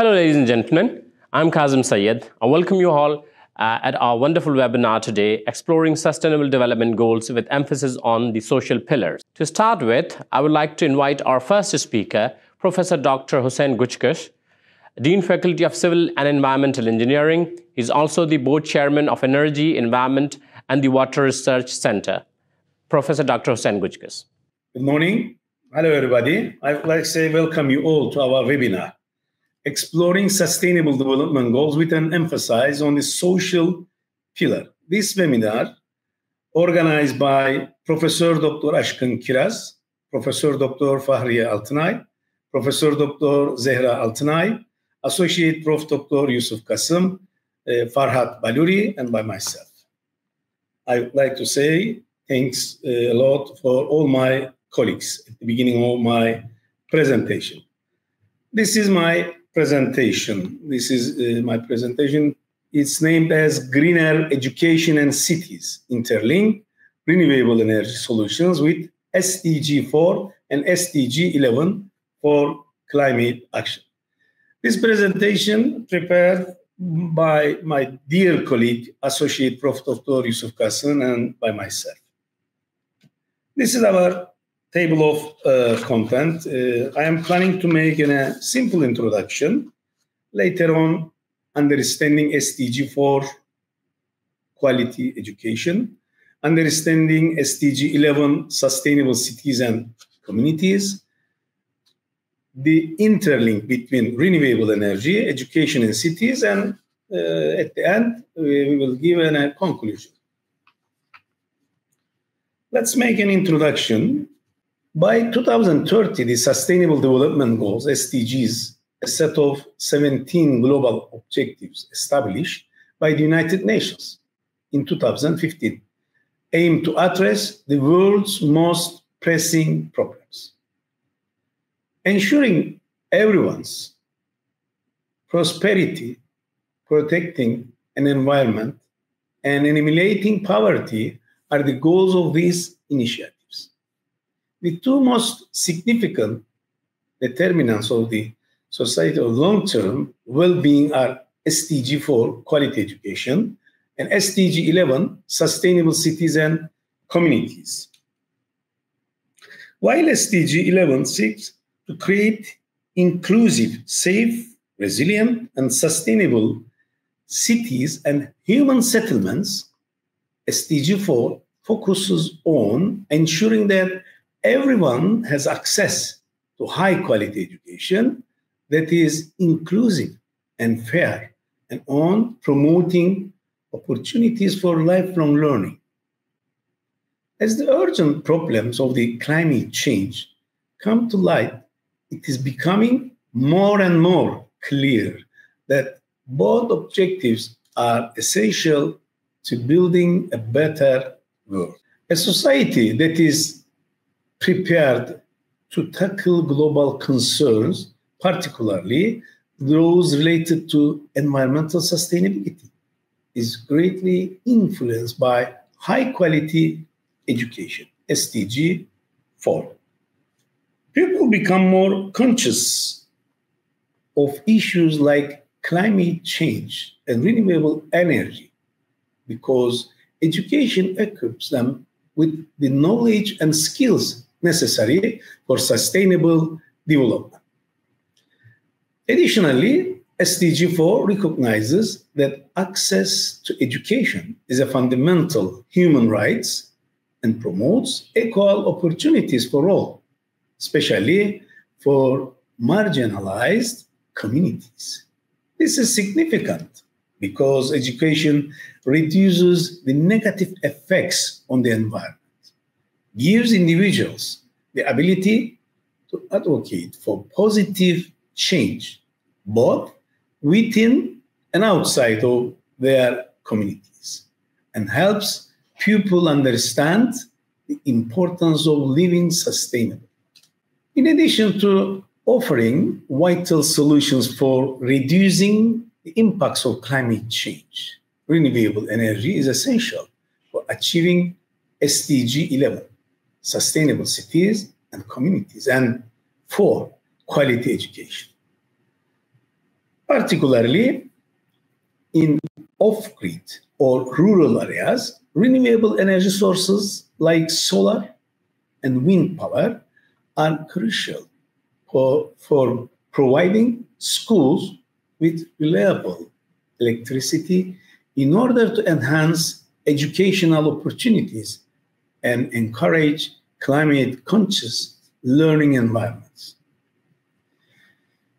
Hello, ladies and gentlemen. I'm Kazim Sayed. I welcome you all at our wonderful webinar today, Exploring Sustainable Development Goals with emphasis on the social pillars. To start with, I would like to invite our first speaker, Professor Dr. Hüseyin Gökçekuş, Dean Faculty of Civil and Environmental Engineering. He's also the Board Chairman of Energy, Environment, and the Water Research Center. Professor Dr. Hüseyin Gökçekuş. Good morning. Hello, everybody. I would like to say welcome you all to our webinar, Exploring Sustainable Development Goals with an emphasis on the social pillar. This webinar, organized by Professor Dr. Aşkın Kiraz, Professor Dr. Fahriye Altınay, Professor Dr. Zehra Altınay, Associate Prof. Dr. Youssef Kassem, Farhad Bolouri'nin, and by myself. I would like to say thanks a lot for all my colleagues at the beginning of my presentation. This is my presentation. It's named as Greener Education and Cities, Interlink Renewable Energy Solutions with SDG 4 and SDG 11 for Climate Action. This presentation prepared by my dear colleague, Associate Prof. Dr. Youssef Kassem, and by myself. This is our table of content. I am planning to make a simple introduction. Later on, understanding SDG 4, quality education, understanding SDG 11, sustainable cities and communities, the interlink between renewable energy, education in cities, and at the end, we will give a conclusion. Let's make an introduction. By 2030, the Sustainable Development Goals, SDGs, a set of 17 global objectives established by the United Nations in 2015, aim to address the world's most pressing problems. Ensuring everyone's prosperity, protecting an environment, and eliminating poverty are the goals of these initiatives. The two most significant determinants of the society of long-term well-being are SDG 4, quality education, and SDG 11, sustainable cities and communities. While SDG 11 seeks to create inclusive, safe, resilient, and sustainable cities and human settlements, SDG 4 focuses on ensuring that everyone has access to high-quality education that is inclusive and fair, and on promoting opportunities for lifelong learning. As the urgent problems of the climate change come to light, it is becoming more and more clear that both objectives are essential to building a better world. A society that is prepared to tackle global concerns, particularly those related to environmental sustainability, is greatly influenced by high-quality education, SDG 4. People become more conscious of issues like climate change and renewable energy because education equips them with the knowledge and skills necessary for sustainable development. Additionally, SDG 4 recognizes that access to education is a fundamental human right and promotes equal opportunities for all, especially for marginalized communities. This is significant because education reduces the negative effects on the environment, gives individuals the ability to advocate for positive change, both within and outside of their communities, and helps people understand the importance of living sustainably. In addition to offering vital solutions for reducing the impacts of climate change, renewable energy is essential for achieving SDG 11, sustainable cities and communities, and 4, quality education. Particularly in off-grid or rural areas, renewable energy sources like solar and wind power are crucial for providing schools with reliable electricity in order to enhance educational opportunities and encourage climate-conscious learning environments.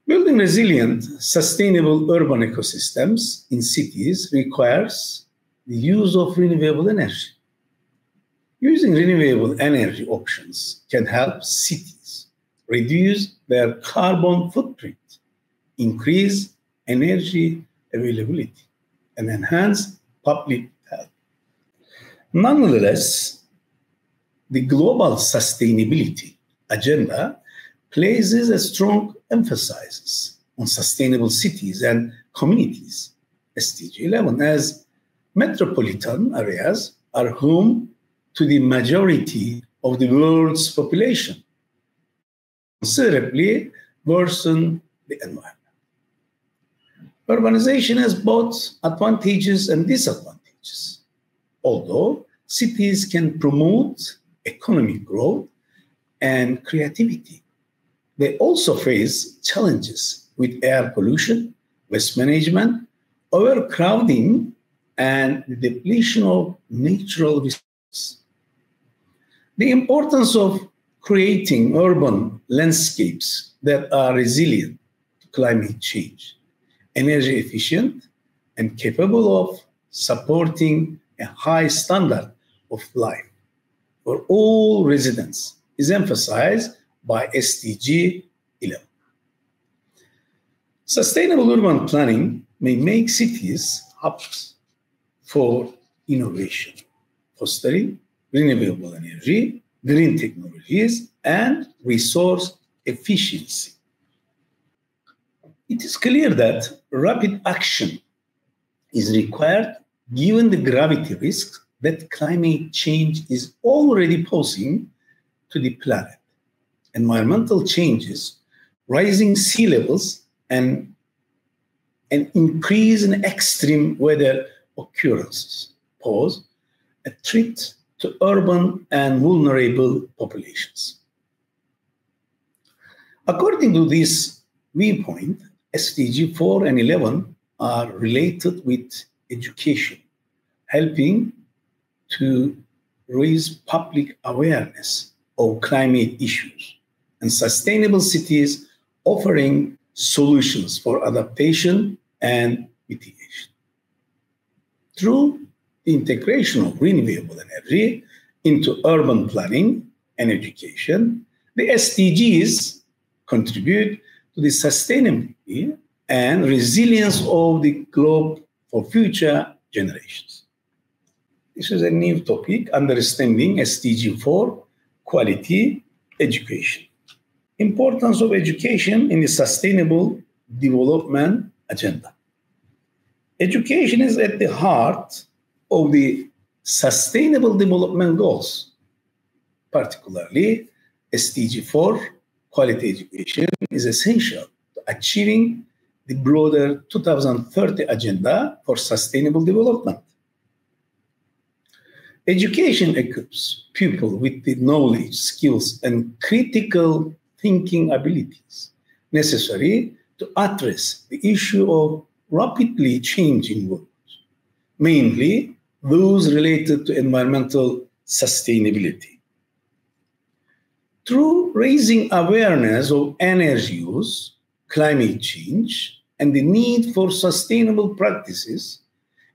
Building resilient, sustainable urban ecosystems in cities requires the use of renewable energy. Using renewable energy options can help cities reduce their carbon footprint, increase energy availability, and enhance public health. Nonetheless, the global sustainability agenda places a strong emphasis on sustainable cities and communities, SDG 11, as metropolitan areas are home to the majority of the world's population, considerably worsen the environment. Urbanization has both advantages and disadvantages. Although cities can promote economic growth and creativity, they also face challenges with air pollution, waste management, overcrowding, and the depletion of natural resources. The importance of creating urban landscapes that are resilient to climate change, energy efficient, and capable of supporting a high standard of life for all residents is emphasized by SDG 11. Sustainable urban planning may make cities hubs for innovation, fostering renewable energy, green technologies, and resource efficiency. It is clear that rapid action is required given the gravity risks that climate change is already posing to the planet. Environmental changes, rising sea levels, and an increase in extreme weather occurrences pose a threat to urban and vulnerable populations. According to this viewpoint, SDG 4 and 11 are related with education, helping to raise public awareness of climate issues, and sustainable cities offering solutions for adaptation and mitigation. Through the integration of renewable energy into urban planning and education, the SDGs contribute to the sustainability and resilience of the globe for future generations. This is a new topic, understanding SDG 4, quality education. Importance of education in the Sustainable Development Agenda. Education is at the heart of the Sustainable Development Goals, particularly SDG 4, quality education, is essential to achieving the broader 2030 Agenda for Sustainable Development. Education equips people with the knowledge, skills, and critical thinking abilities necessary to address the issue of rapidly changing world, mainly those related to environmental sustainability. Through raising awareness of energy use, climate change, and the need for sustainable practices,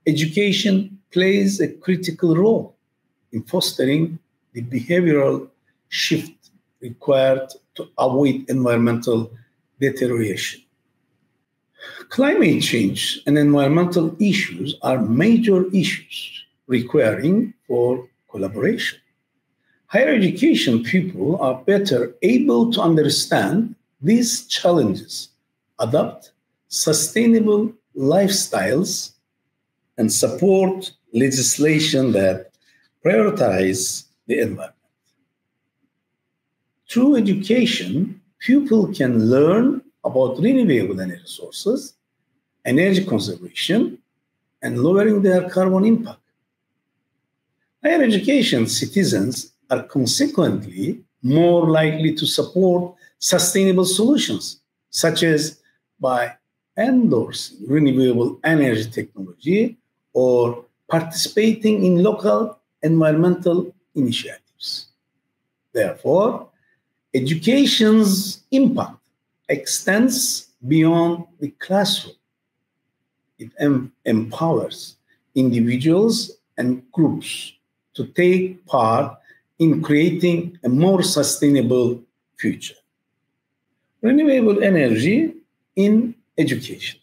education plays a critical role in fostering the behavioral shift required to avoid environmental deterioration. Climate change and environmental issues are major issues requiring for collaboration. Higher education people are better able to understand these challenges, adopt sustainable lifestyles, and support legislation that prioritize the environment. Through education, people can learn about renewable energy sources, energy conservation, and lowering their carbon impact. Higher education citizens are consequently more likely to support sustainable solutions, such as by endorsing renewable energy technology or participating in local environmental initiatives. Therefore, education's impact extends beyond the classroom. It empowers individuals and groups to take part in creating a more sustainable future. Renewable energy in education.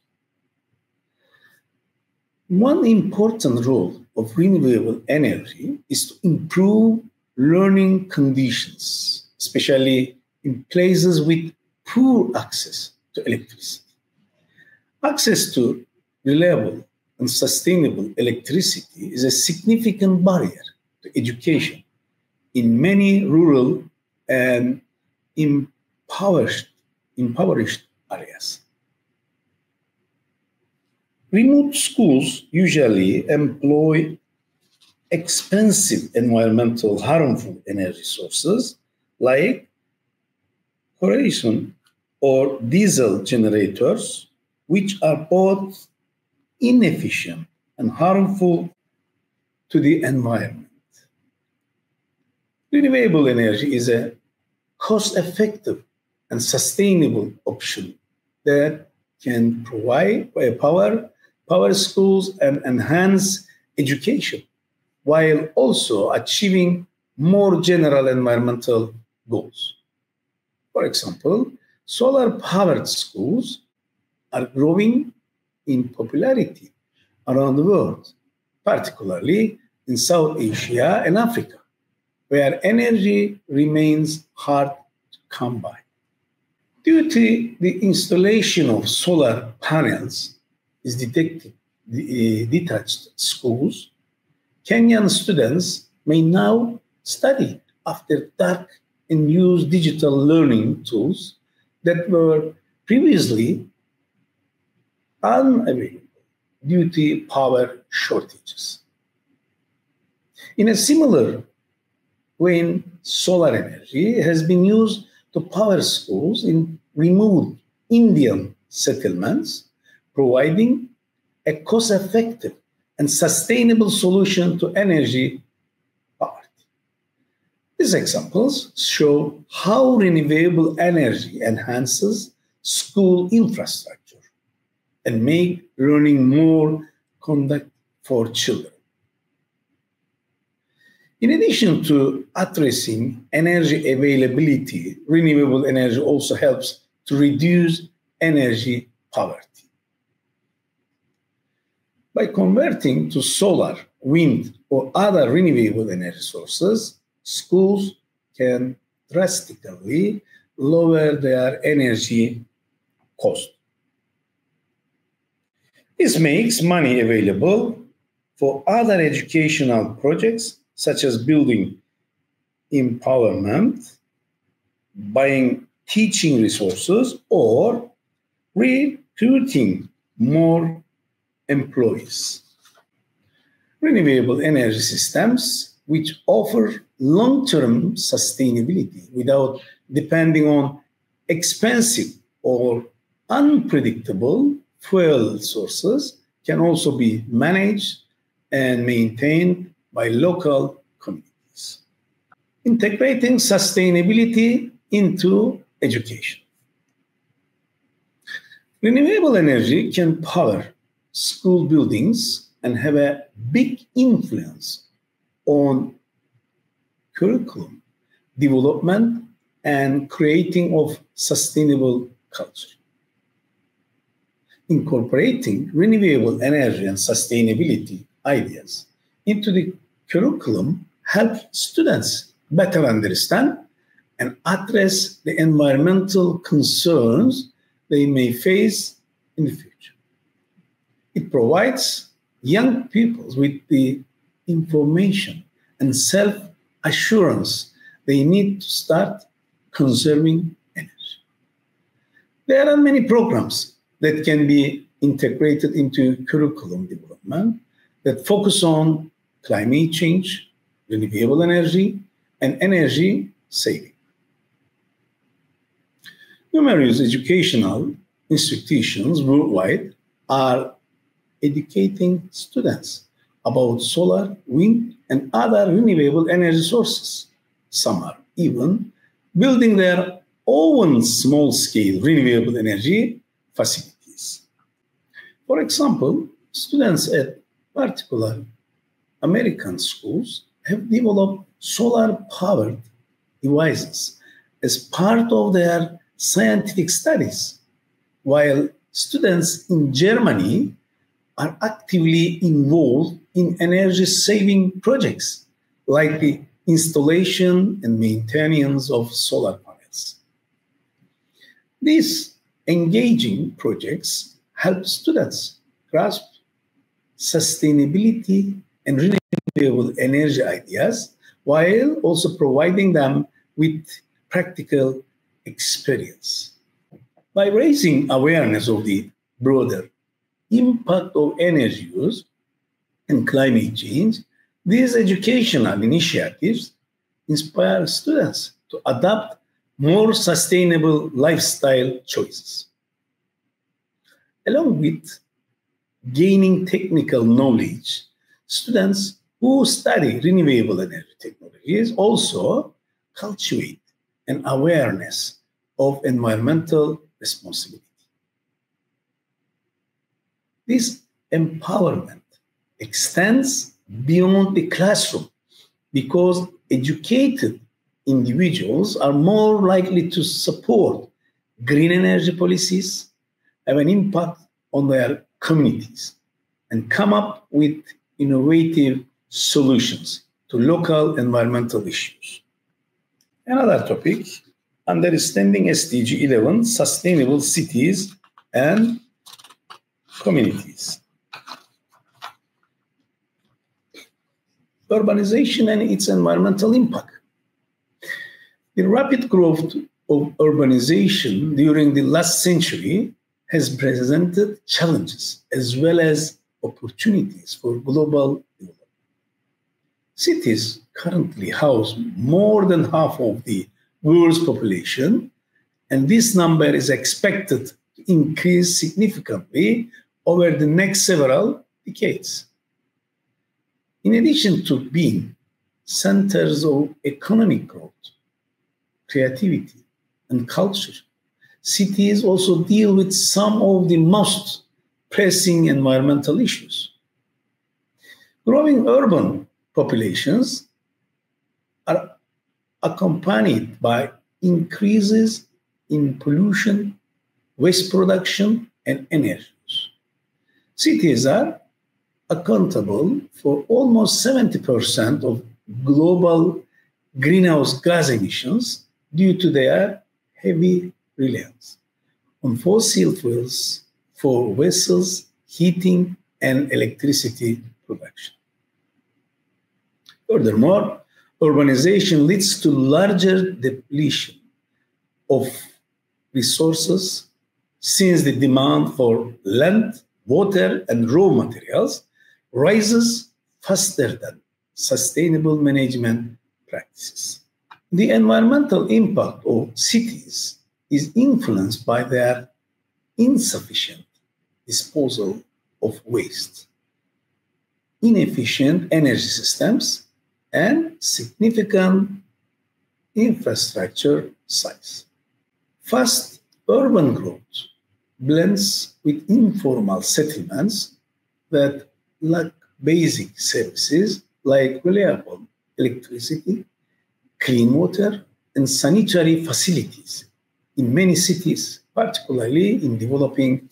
One important role of renewable energy is to improve learning conditions, especially in places with poor access to electricity. Access to reliable and sustainable electricity is a significant barrier to education in many rural and impoverished areas. Remote schools usually employ expensive environmental harmful energy sources like cogeneration or diesel generators, which are both inefficient and harmful to the environment. Renewable energy is a cost-effective and sustainable option that can provide power schools and enhance education, while also achieving more general environmental goals. For example, solar-powered schools are growing in popularity around the world, particularly in South Asia and Africa, where energy remains hard to come by. Due to the installation of solar panels is detached schools, Kenyan students may now study after dark and use digital learning tools that were previously unavailable due to power shortages. In a similar way, solar energy has been used to power schools in remote Indian settlements, providing a cost-effective and sustainable solution to energy poverty. These examples show how renewable energy enhances school infrastructure and make learning more conducive for children. In addition to addressing energy availability, renewable energy also helps to reduce energy poverty. By converting to solar, wind, or other renewable energy sources, schools can drastically lower their energy cost. This makes money available for other educational projects, such as building empowerment, buying teaching resources, or recruiting more employees. Renewable energy systems, which offer long-term sustainability without depending on expensive or unpredictable fuel sources, can also be managed and maintained by local communities. Integrating sustainability into education. Renewable energy can power school buildings and have a big influence on curriculum development and creating of sustainable culture. Incorporating renewable energy and sustainability ideas into the curriculum helps students better understand and address the environmental concerns they may face in the future. It provides young people with the information and self-assurance they need to start conserving energy. There are many programs that can be integrated into curriculum development that focus on climate change, renewable energy, and energy saving. Numerous educational institutions worldwide are educating students about solar, wind, and other renewable energy sources. Some are even building their own small-scale renewable energy facilities. For example, students at particular American schools have developed solar-powered devices as part of their scientific studies, while students in Germany are actively involved in energy-saving projects like the installation and maintenance of solar panels. These engaging projects help students grasp sustainability and renewable energy ideas while also providing them with practical experience. By raising awareness of the broader impact of energy use and climate change, these educational initiatives inspire students to adopt more sustainable lifestyle choices. Along with gaining technical knowledge, students who study renewable energy technologies also cultivate an awareness of environmental responsibility. This empowerment extends beyond the classroom because educated individuals are more likely to support green energy policies, have an impact on their communities, and come up with innovative solutions to local environmental issues. Another topic, understanding SDG 11, sustainable cities and communities. Urbanization and its environmental impact. The rapid growth of urbanization during the last century has presented challenges as well as opportunities for global development. Cities currently house more than half of the world's population, and this number is expected to increase significantly over the next several decades. In addition to being centers of economic growth, creativity, and culture, cities also deal with some of the most pressing environmental issues. Growing urban populations are accompanied by increases in pollution, waste production, and energy use. Cities are accountable for almost 70% of global greenhouse gas emissions due to their heavy reliance on fossil fuels for vessels, heating, and electricity production. Furthermore, urbanization leads to larger depletion of resources since the demand for land, water, and raw materials rises faster than sustainable management practices. The environmental impact of cities is influenced by their insufficient disposal of waste, inefficient energy systems, and significant infrastructure size. Fast urban growth blends with informal settlements that lack basic services like reliable electricity, clean water, and sanitary facilities in many cities, particularly in developing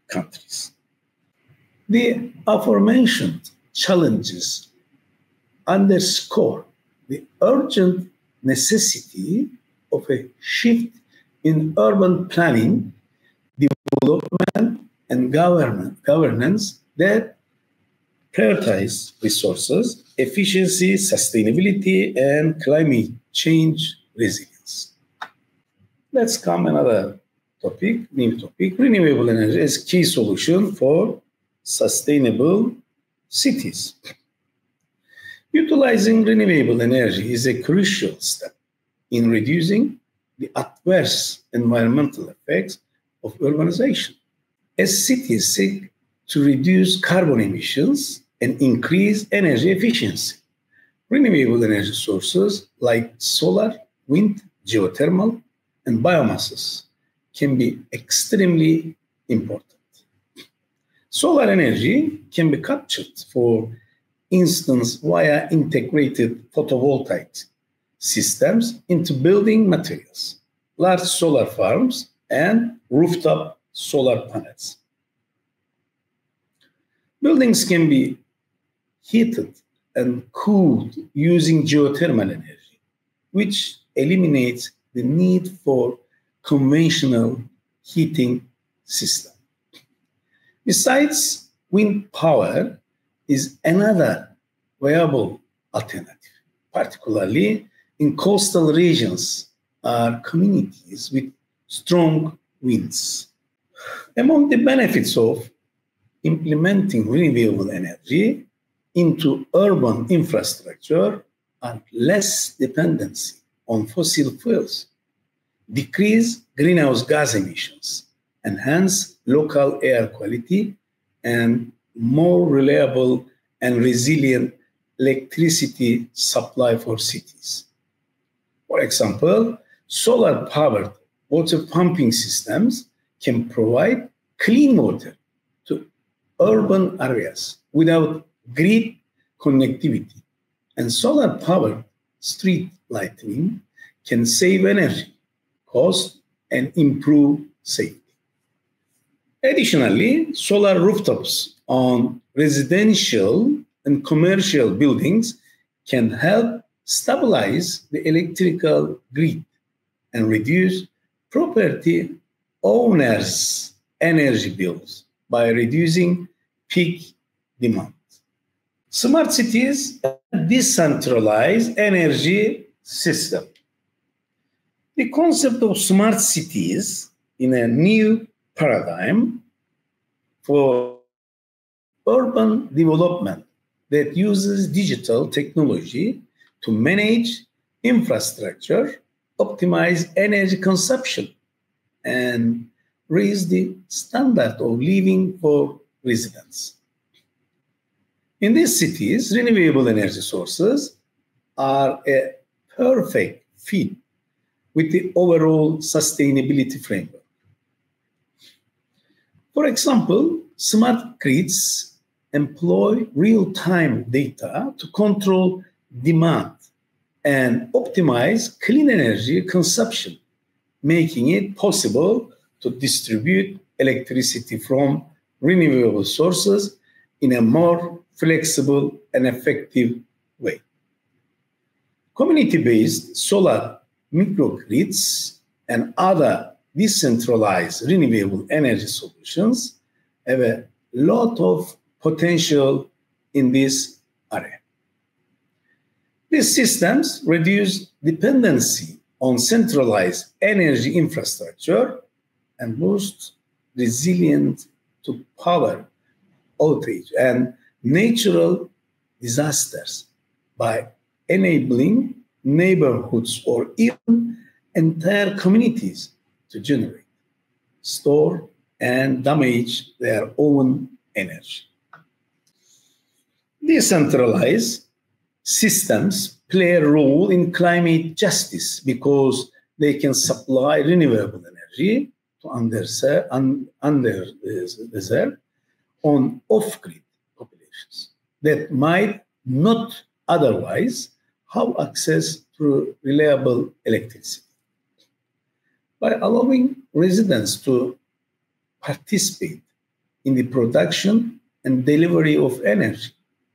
countries. The aforementioned challenges underscore the urgent necessity of a shift in urban planning, development, and governance that prioritize resources, efficiency, sustainability, and climate change resilience. Let's come another new topic, renewable energy as key solution for sustainable cities. Utilizing renewable energy is a crucial step in reducing the adverse environmental effects of urbanization. As cities seek to reduce carbon emissions and increase energy efficiency, renewable energy sources like solar, wind, geothermal, and biomasses can be extremely important. Solar energy can be captured, for instance, via integrated photovoltaic systems into building materials, large solar farms, and rooftop solar panels. Buildings can be heated and cooled using geothermal energy, which eliminates the need for conventional heating system. Besides, wind power is another viable alternative, particularly in coastal regions or communities with strong winds. Among the benefits of implementing renewable energy into urban infrastructure are less dependency on fossil fuels, decrease greenhouse gas emissions, enhance local air quality, and more reliable and resilient electricity supply for cities. For example, solar-powered water pumping systems can provide clean water to urban areas without grid connectivity, and solar-powered street lighting can save energy, cost, and improve safety. Additionally, solar rooftops on residential and commercial buildings can help stabilize the electrical grid and reduce property owners' energy bills by reducing peak demand. Smart cities decentralized energy system. The concept of smart cities in a new paradigm for urban development that uses digital technology to manage infrastructure, optimize energy consumption, and raise the standard of living for residents. In these cities, renewable energy sources are a perfect fit with the overall sustainability framework. For example, smart grids employ real-time data to control demand and optimize clean energy consumption, making it possible to distribute electricity from renewable sources in a more flexible and effective way. Community-based solar microgrids and other decentralized renewable energy solutions have a lot of potential in this area. These systems reduce dependency on centralized energy infrastructure and boost resilience to power outage and natural disasters by enabling neighborhoods or even entire communities to generate, store, and manage their own energy. Decentralized systems play a role in climate justice because they can supply renewable energy to underserved on off-grid populations that might not otherwise have access to reliable electricity. By allowing residents to participate in the production and delivery of energy,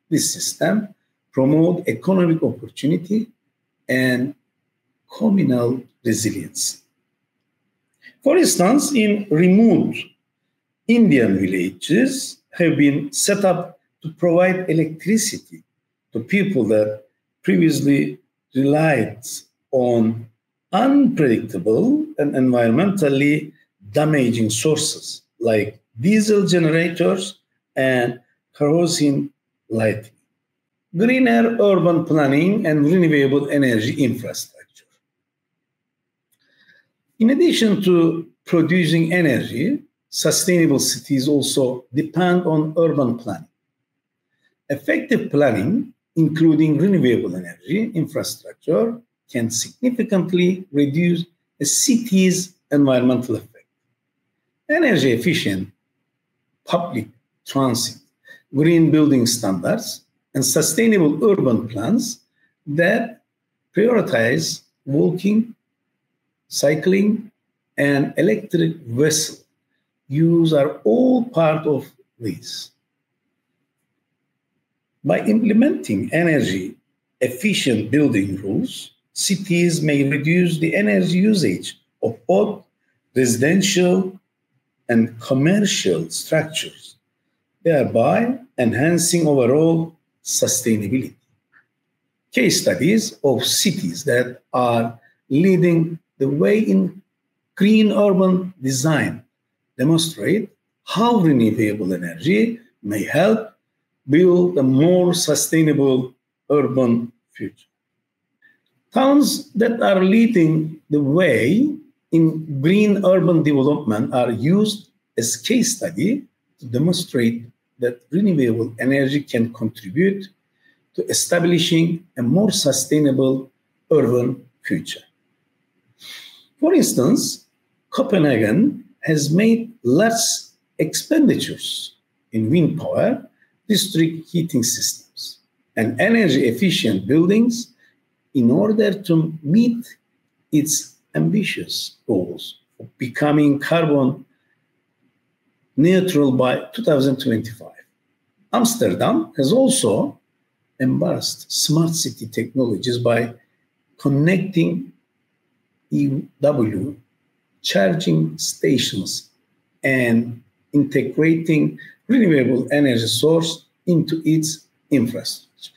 this system promotes economic opportunity and communal resilience. For instance, in remote Indian villages have been set up to provide electricity to people that previously relied on unpredictable and environmentally damaging sources like diesel generators and kerosene lighting. Greener urban planning and renewable energy infrastructure. In addition to producing energy, sustainable cities also depend on urban planning. Effective planning, including renewable energy infrastructure, can significantly reduce a city's environmental effect. Energy efficient public transit, green building standards, and sustainable urban plans that prioritize walking, cycling, and electric vehicle use are all part of this. By implementing energy efficient building rules, cities may reduce the energy usage of both residential and commercial structures, thereby enhancing overall sustainability. Case studies of cities that are leading the way in green urban design demonstrate how renewable energy may help build a more sustainable urban future. Towns that are leading the way in green urban development are used as case study to demonstrate that renewable energy can contribute to establishing a more sustainable urban future. For instance, Copenhagen has made large expenditures in wind power, district heating systems, and energy-efficient buildings in order to meet its ambitious goals of becoming carbon neutral by 2025. Amsterdam has also embraced smart city technologies by connecting EW charging stations and integrating renewable energy source into its infrastructure.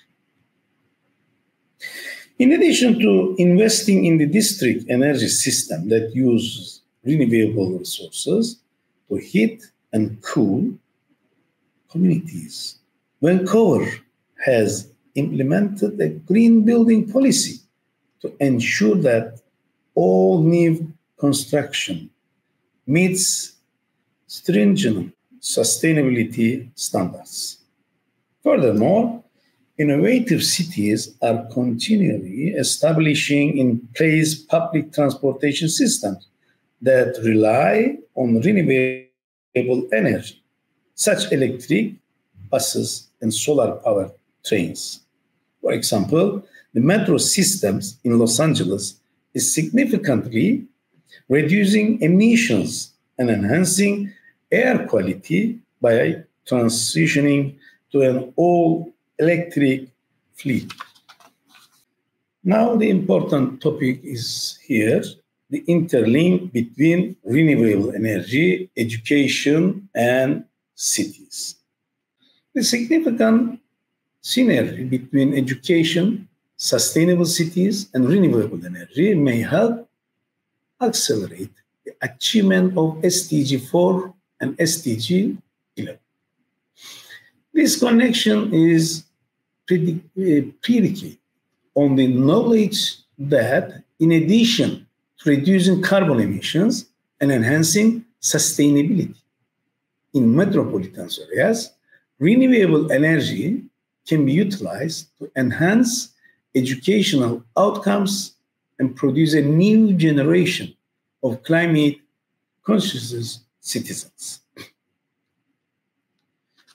In addition to investing in the district energy system that uses renewable resources to heat and cool communities, Vancouver has implemented a green building policy to ensure that all new construction meets stringent sustainability standards. Furthermore, innovative cities are continually establishing in place public transportation systems that rely on renewable energy, such electric buses and solar-powered trains. For example, the metro systems in Los Angeles is significantly reducing emissions and enhancing air quality by transitioning to an all-electric fleet. Now the important topic is here, the interlink between renewable energy, education, and cities. The significant synergy between education, sustainable cities, and renewable energy may help accelerate the achievement of SDG 4 and SDG 11. This connection is predicated on the knowledge that, in addition to reducing carbon emissions and enhancing sustainability in metropolitan areas, renewable energy can be utilized to enhance educational outcomes and produce a new generation of climate-conscious citizens.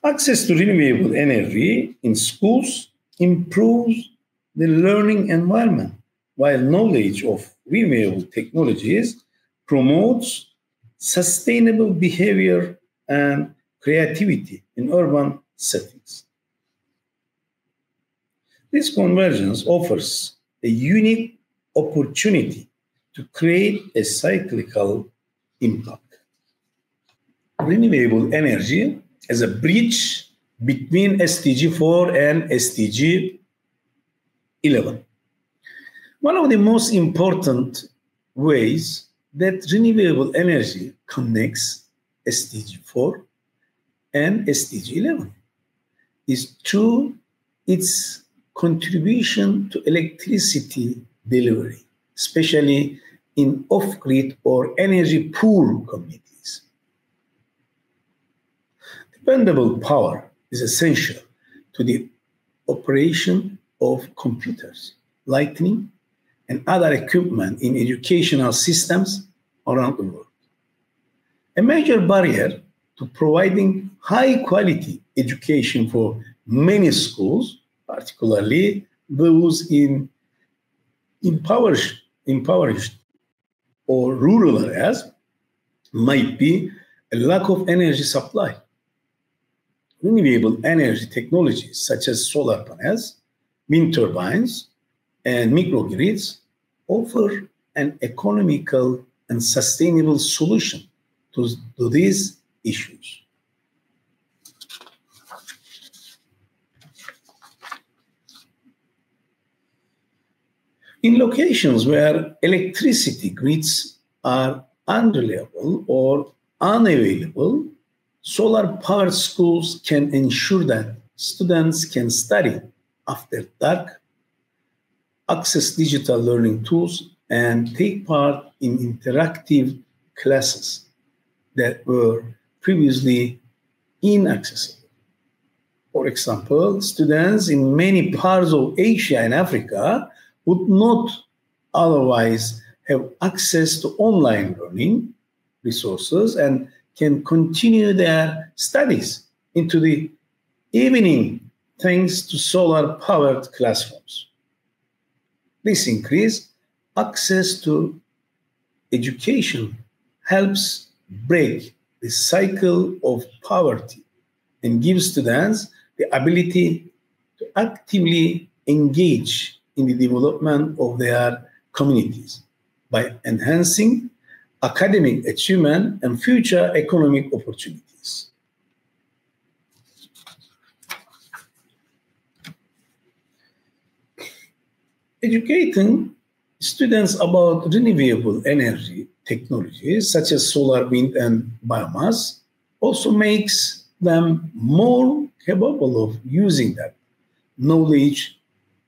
Access to renewable energy in schools improves the learning environment, while knowledge of renewable technologies promotes sustainable behavior and creativity in urban settings. This convergence offers a unique opportunity to create a cyclical impact. Renewable energy as a bridge between SDG 4 and SDG 11. One of the most important ways that renewable energy connects SDG 4 and SDG 11 is through its contribution to electricity delivery, especially in off-grid or energy-poor communities. Dependable power is essential to the operation of computers, lighting, and other equipment in educational systems around the world. A major barrier to providing high-quality education for many schools, particularly those in impoverished or rural areas, might be a lack of energy supply. Renewable energy technologies such as solar panels, wind turbines, and microgrids offer an economical and sustainable solution to these issues. In locations where electricity grids are unreliable or unavailable, solar-powered schools can ensure that students can study after dark, access digital learning tools, and take part in interactive classes that were previously inaccessible. For example, students in many parts of Asia and Africa would not otherwise have access to online learning resources and can continue their studies into the evening thanks to solar-powered classrooms. This increased access to education helps break the cycle of poverty and gives students the ability to actively engage in the development of their communities by enhancing academic achievement and future economic opportunities. Educating students about renewable energy technologies such as solar, wind, and biomass also makes them more capable of using that knowledge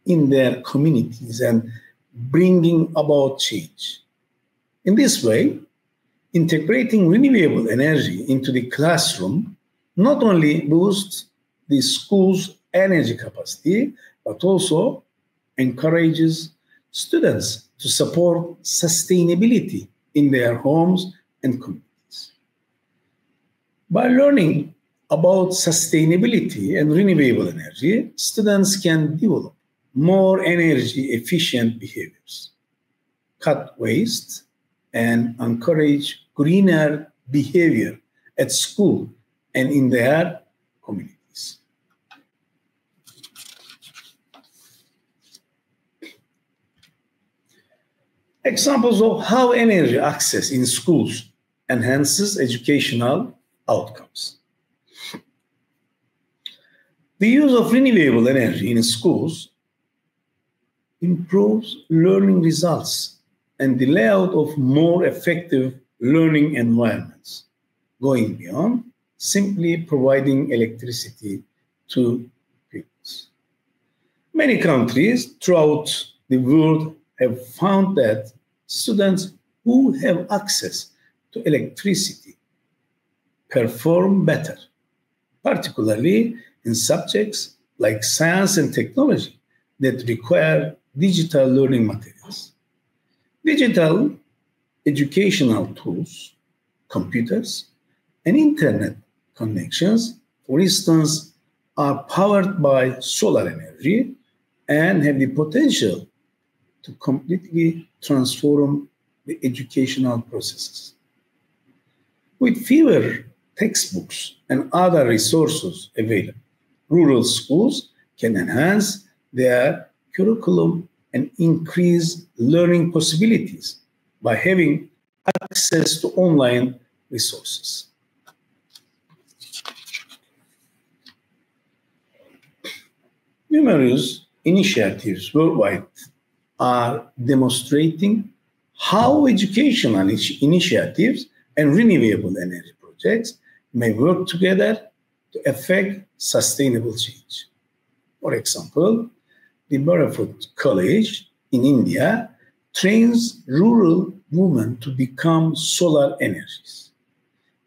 in their communities and bringing about change. In this way, integrating renewable energy into the classroom not only boosts the school's energy capacity, but also encourages students to support sustainability in their homes and communities. By learning about sustainability and renewable energy, students can develop more energy efficient behaviors, cut waste, and encourage greener behavior at school and in their communities. Examples of how energy access in schools enhances educational outcomes. The use of renewable energy in schools improves learning results and the layout of more effective learning environments, going beyond simply providing electricity to pupils. Many countries throughout the world have found that students who have access to electricity perform better, particularly in subjects like science and technology that require digital learning materials. Digital educational tools, computers, and internet connections, for instance, are powered by solar energy and have the potential to completely transform the educational processes. With fewer textbooks and other resources available, rural schools can enhance their curriculum and increase learning possibilities by having access to online resources. Numerous initiatives worldwide are demonstrating how educational initiatives and renewable energy projects may work together to affect sustainable change. For example, the Barefoot College in India trains rural women to become solar energies,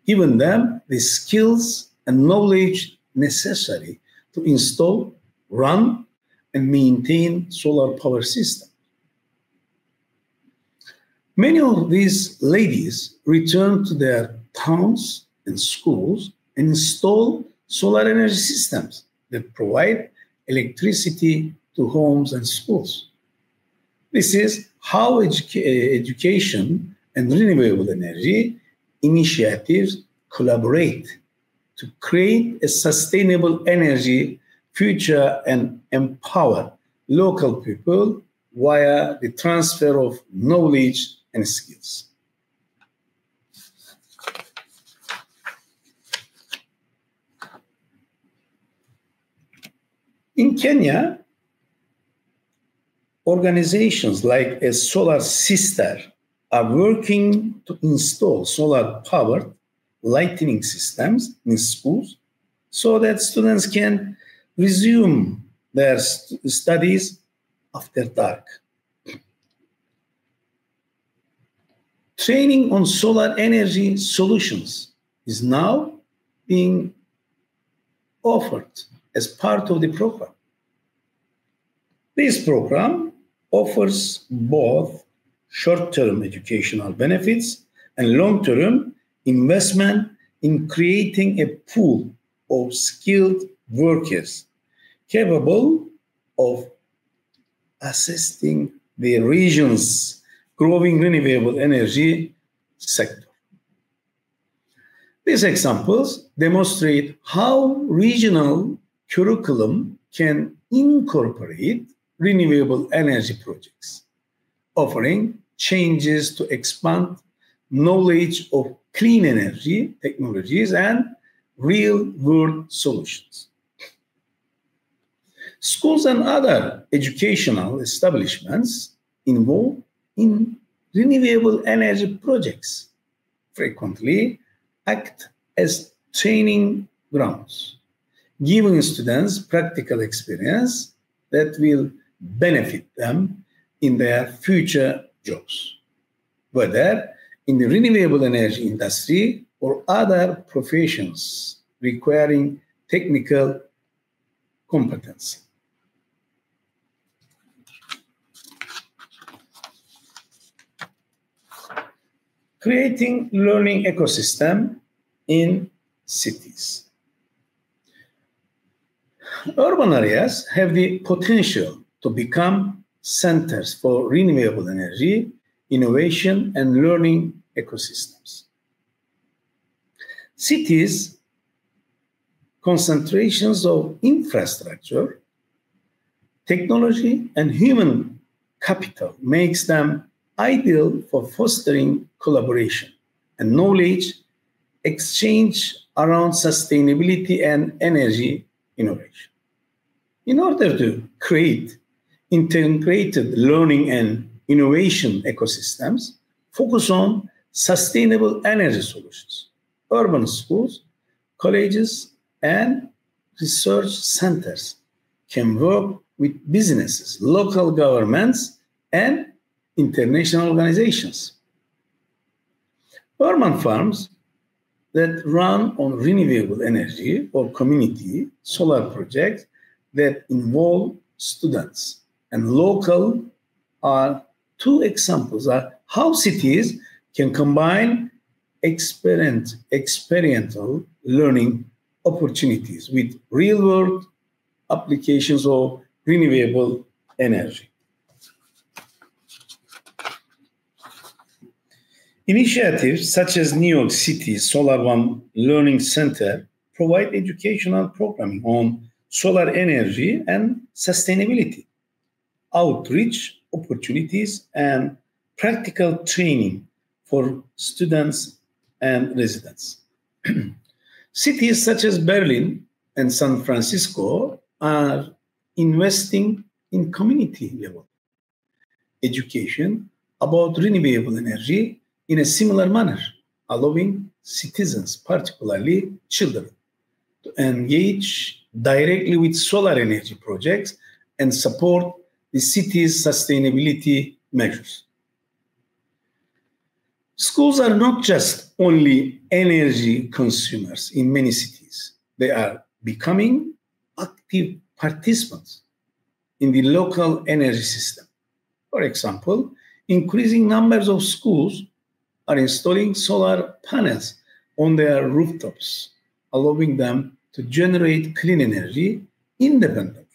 giving them the skills and knowledge necessary to install, run, and maintain solar power systems. Many of these ladies return to their towns and schools and install solar energy systems that provide electricity to homes and schools. This is how education and renewable energy initiatives collaborate to create a sustainable energy future and empower local people via the transfer of knowledge and skills. In Kenya, organizations like a Solar Sister are working to install solar-powered lighting systems in schools so that students can resume their studies after dark. Training on solar energy solutions is now being offered as part of the program. This program offers both short-term educational benefits and long-term investment in creating a pool of skilled workers capable of assisting the region's growing renewable energy sector. These examples demonstrate how regional curriculum can incorporate renewable energy projects, offering changes to expand knowledge of clean energy technologies and real-world solutions. Schools and other educational establishments involved in renewable energy projects frequently act as training grounds, giving students practical experience that will benefit them in their future jobs, whether in the renewable energy industry or other professions requiring technical competence. Creating learning ecosystem in cities. Urban areas have the potential to become centers for renewable energy, innovation, and learning ecosystems. Cities' concentrations of infrastructure, technology, and human capital makes them ideal for fostering collaboration and knowledge exchange around sustainability and energy innovation. In order to create integrated learning and innovation ecosystems, focus on sustainable energy solutions. Urban schools, colleges, and research centers can work with businesses, local governments, and international organizations. Urban farms that run on renewable energy or community solar projects that involve students and local are two examples of how cities can combine experiential learning opportunities with real-world applications of renewable energy. Initiatives such as New York City's Solar One Learning Center provide educational programming on solar energy and sustainability, outreach opportunities, and practical training for students and residents. Cities such as Berlin and San Francisco are investing in community level education about renewable energy in a similar manner, allowing citizens, particularly children, to engage directly with solar energy projects and support the city's sustainability measures. Schools are not just only energy consumers in many cities. They are becoming active participants in the local energy system. For example, increasing numbers of schools are installing solar panels on their rooftops, allowing them to generate clean energy independently,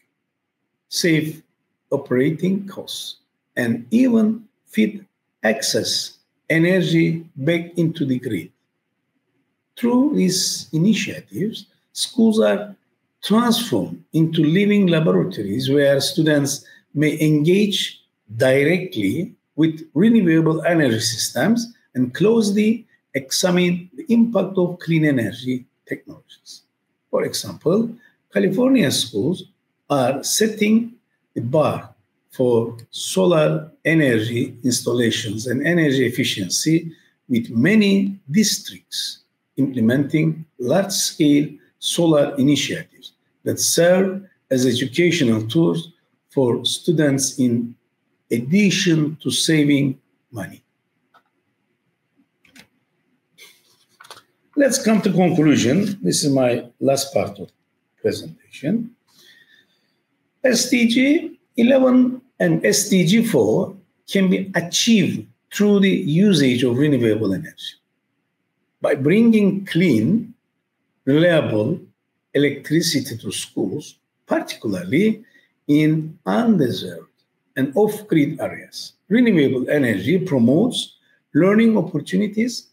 save operating costs, and even feed excess energy back into the grid. Through these initiatives, schools are transformed into living laboratories where students may engage directly with renewable energy systems and closely examine the impact of clean energy technologies. For example, California schools are setting the bar for solar energy installations and energy efficiency, with many districts implementing large-scale solar initiatives that serve as educational tools for students in addition to saving money. Let's come to conclusion. This is my last part of the presentation. SDG 11 and SDG 4 can be achieved through the usage of renewable energy. By bringing clean, reliable electricity to schools, particularly in undeserved and off-grid areas, renewable energy promotes learning opportunities,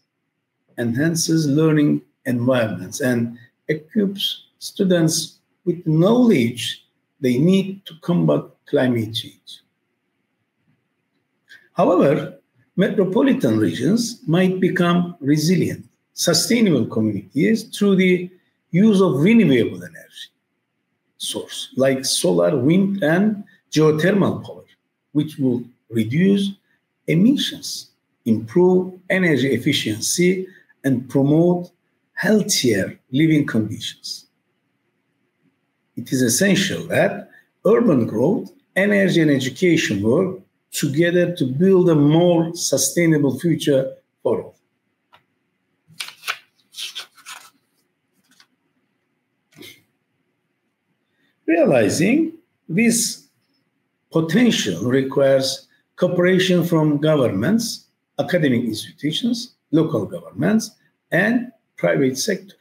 enhances learning environments, and equips students with knowledge they need to combat climate change. However, metropolitan regions might become resilient, sustainable communities through the use of renewable energy source, like solar, wind, and geothermal power, which will reduce emissions, improve energy efficiency, and promote healthier living conditions. It is essential that urban growth, energy, and education work together to build a more sustainable future for all. Realizing this potential requires cooperation from governments, academic institutions, local governments, and private sector.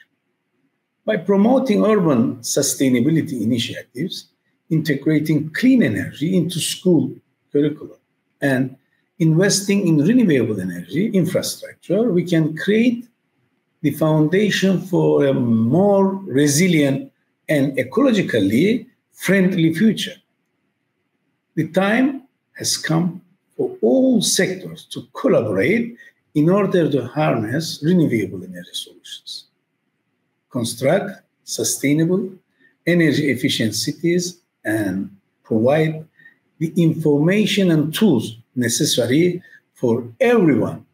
By promoting urban sustainability initiatives, integrating clean energy into school curriculum, and investing in renewable energy infrastructure, we can create the foundation for a more resilient and ecologically friendly future. The time has come for all sectors to collaborate in order to harness renewable energy solutions, construct sustainable energy efficient cities, and provide the information and tools necessary for everyone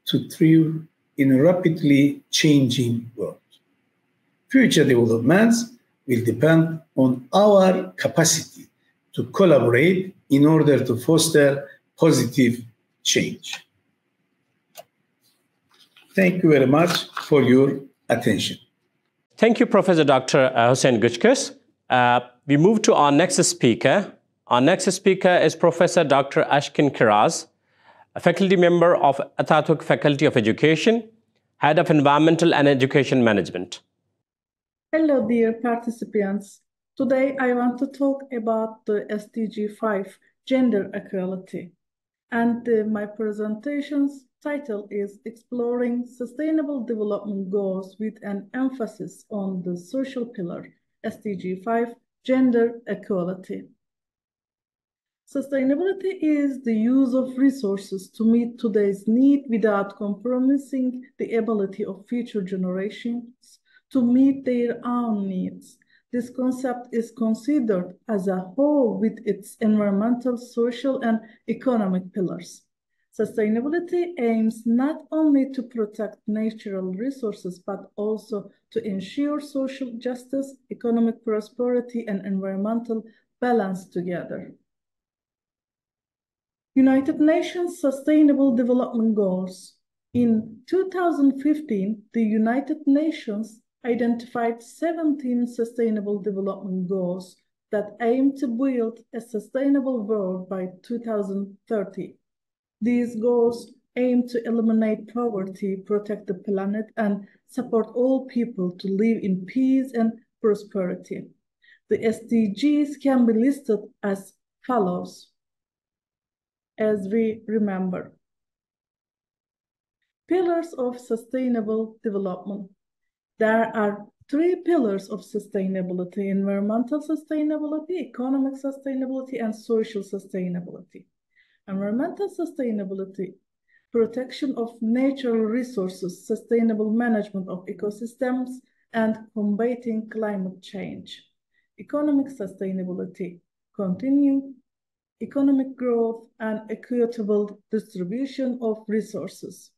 to thrive in a rapidly changing world. Future developments will depend on our capacity to collaborate in order to foster positive change. Thank you very much for your attention. Thank you, Professor Dr. Hüseyin Gökçekuş. We move to our next speaker. Our next speaker is Professor Dr. Aşkın Kiraz, a faculty member of Assoc Faculty of Education, Head of Environmental and Education Management. Hello, dear participants. Today, I want to talk about the SDG 5, gender equality. And my presentation's title is Exploring Sustainable Development Goals with an emphasis on the social pillar, SDG 5, gender equality. Sustainability is the use of resources to meet today's need without compromising the ability of future generations to meet their own needs. This concept is considered as a whole with its environmental, social, and economic pillars. Sustainability aims not only to protect natural resources, but also to ensure social justice, economic prosperity, and environmental balance together. United Nations Sustainable Development Goals. In 2015, the United Nations identified 17 Sustainable Development Goals that aim to build a sustainable world by 2030. These goals aim to eliminate poverty, protect the planet, and support all people to live in peace and prosperity. The SDGs can be listed as follows, as we remember. Pillars of sustainable development. There are 3 pillars of sustainability: environmental sustainability, economic sustainability, and social sustainability. Environmental sustainability, protection of natural resources, sustainable management of ecosystems, and combating climate change. Economic sustainability, continued economic growth and equitable distribution of resources.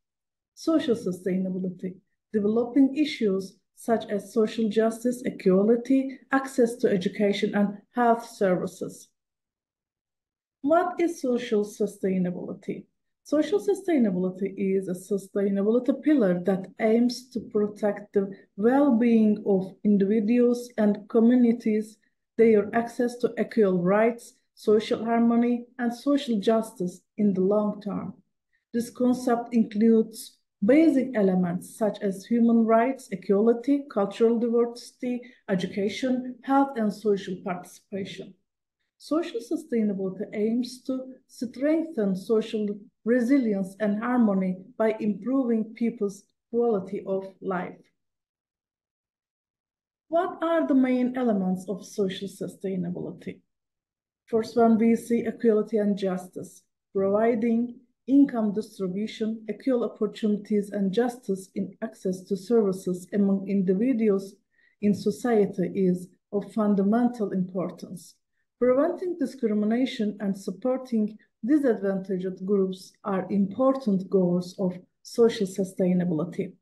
Social sustainability, developing issues such as social justice, equality, access to education, and health services. What is social sustainability? Social sustainability is a sustainability pillar that aims to protect the well-being of individuals and communities, their access to equal rights, social harmony, and social justice in the long term. This concept includes basic elements such as human rights, equality, cultural diversity, education, health, and social participation. Social sustainability aims to strengthen social resilience and harmony by improving people's quality of life. What are the main elements of social sustainability? First one, we see equality and justice, providing income distribution, equal opportunities, and justice in access to services among individuals in society is of fundamental importance. Preventing discrimination and supporting disadvantaged groups are important goals of social sustainability.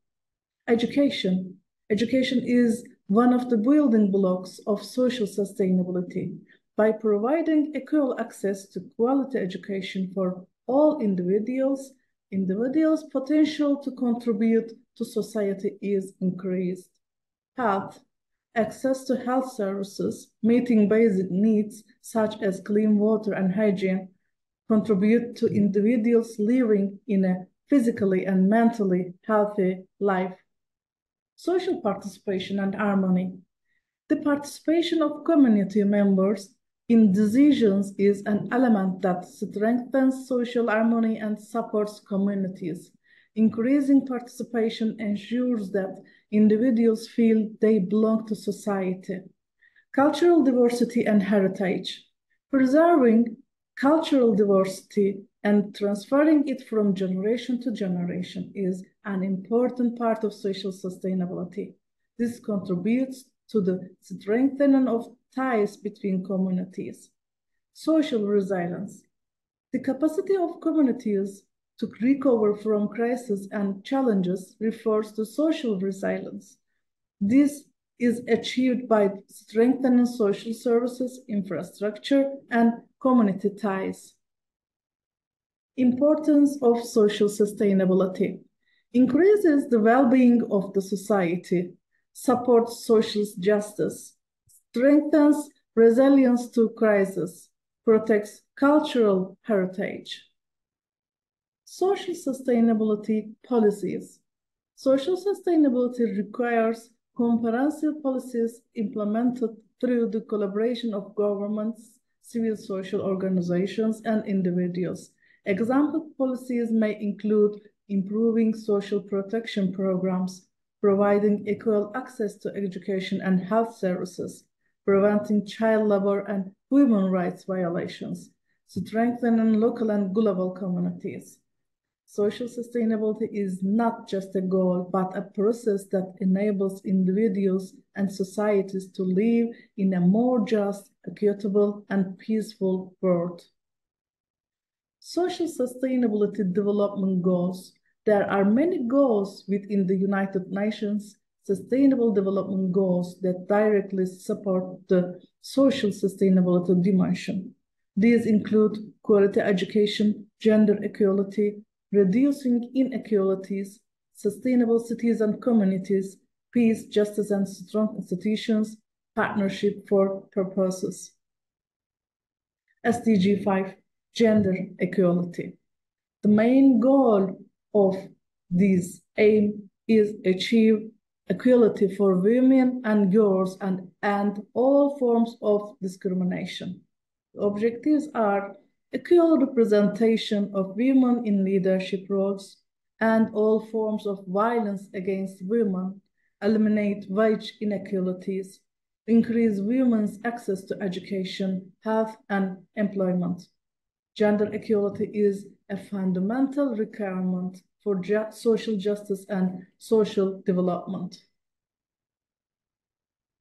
Education. Education is one of the building blocks of social sustainability. By providing equal access to quality education for all individuals, potential to contribute to society is increased. Health. Access to health services, meeting basic needs such as clean water and hygiene, contribute to individuals living in a physically and mentally healthy life. Social participation and harmony. The participation of community members in decisions is an element that strengthens social harmony and supports communities. Increasing participation ensures that individuals feel they belong to society. Cultural diversity and heritage. Preserving cultural diversity and transferring it from generation to generation is an important part of social sustainability. This contributes to the strengthening of ties between communities. Social resilience. The capacity of communities to recover from crises and challenges refers to social resilience. This is achieved by strengthening social services, infrastructure, and community ties. Importance of social sustainability. Increases the well-being of the society, supports social justice, strengthens resilience to crisis, protects cultural heritage. Social sustainability policies. Social sustainability requires comprehensive policies implemented through the collaboration of governments, civil social organizations, and individuals. Example policies may include improving social protection programs, providing equal access to education and health services, preventing child labor and human rights violations, strengthening local and global communities. Social sustainability is not just a goal, but a process that enables individuals and societies to live in a more just, equitable, and peaceful world. social sustainability development goals. There are many goals within the United Nations Sustainable Development Goals that directly support the social sustainability dimension. These include quality education, gender equality, reducing inequalities, sustainable cities and communities, peace, justice, and strong institutions, partnership for purposes. SDG 5, gender equality. The main goal of this aim is achieve equality for women and girls and all forms of discrimination. The objectives are equal representation of women in leadership roles and all forms of violence against women, eliminate wage inequalities, increase women's access to education, health, and employment. Gender equality is a fundamental requirement for social justice and social development.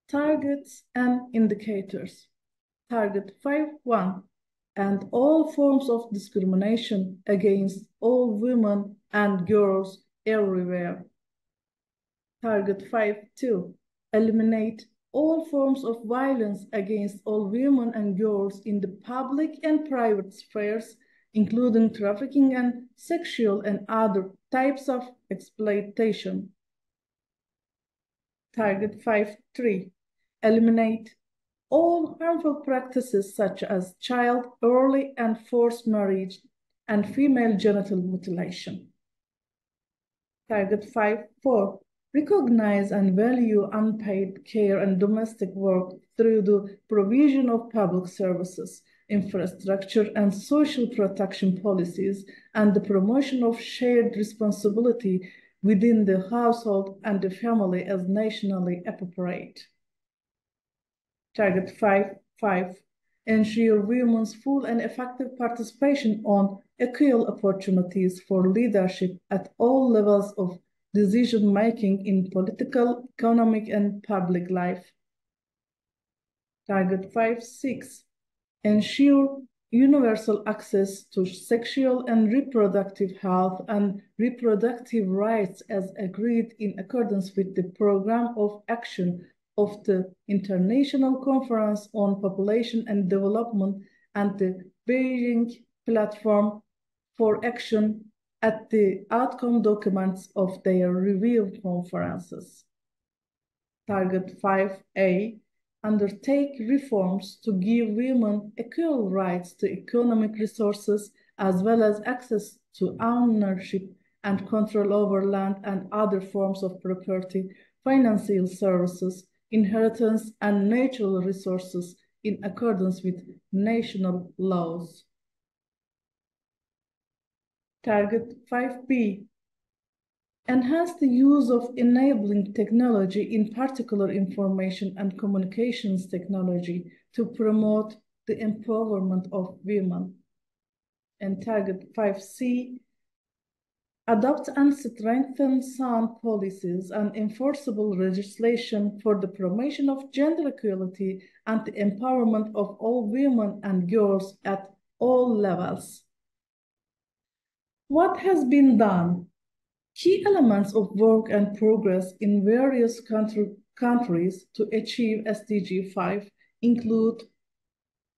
Targets and indicators. Target 5.1, and all forms of discrimination against all women and girls everywhere. Target 5.2, eliminate all forms of violence against all women and girls in the public and private spheres, including trafficking and sexual and other types of exploitation. Target 5.3, eliminate all harmful practices such as child, early and forced marriage, and female genital mutilation. Target 5.4, recognize and value unpaid care and domestic work through the provision of public services, infrastructure, and social protection policies, and the promotion of shared responsibility within the household and the family as nationally appropriate. Target 5.5, ensure women's full and effective participation on equal opportunities for leadership at all levels of decision-making in political, economic, and public life. Target 5.6, ensure universal access to sexual and reproductive health and reproductive rights as agreed in accordance with the Program of Action of the International Conference on Population and Development and the Beijing Platform for Action at the outcome documents of their review conferences. Target 5A, undertake reforms to give women equal rights to economic resources as well as access to ownership and control over land and other forms of property, financial services, inheritance, and natural resources in accordance with national laws. Target 5B, enhance the use of enabling technology, in particular information and communications technology, to promote the empowerment of women. And target 5C, adopt and strengthen sound policies and enforceable legislation for the promotion of gender equality and the empowerment of all women and girls at all levels. What has been done? Key elements of work and progress in various countries to achieve SDG 5 include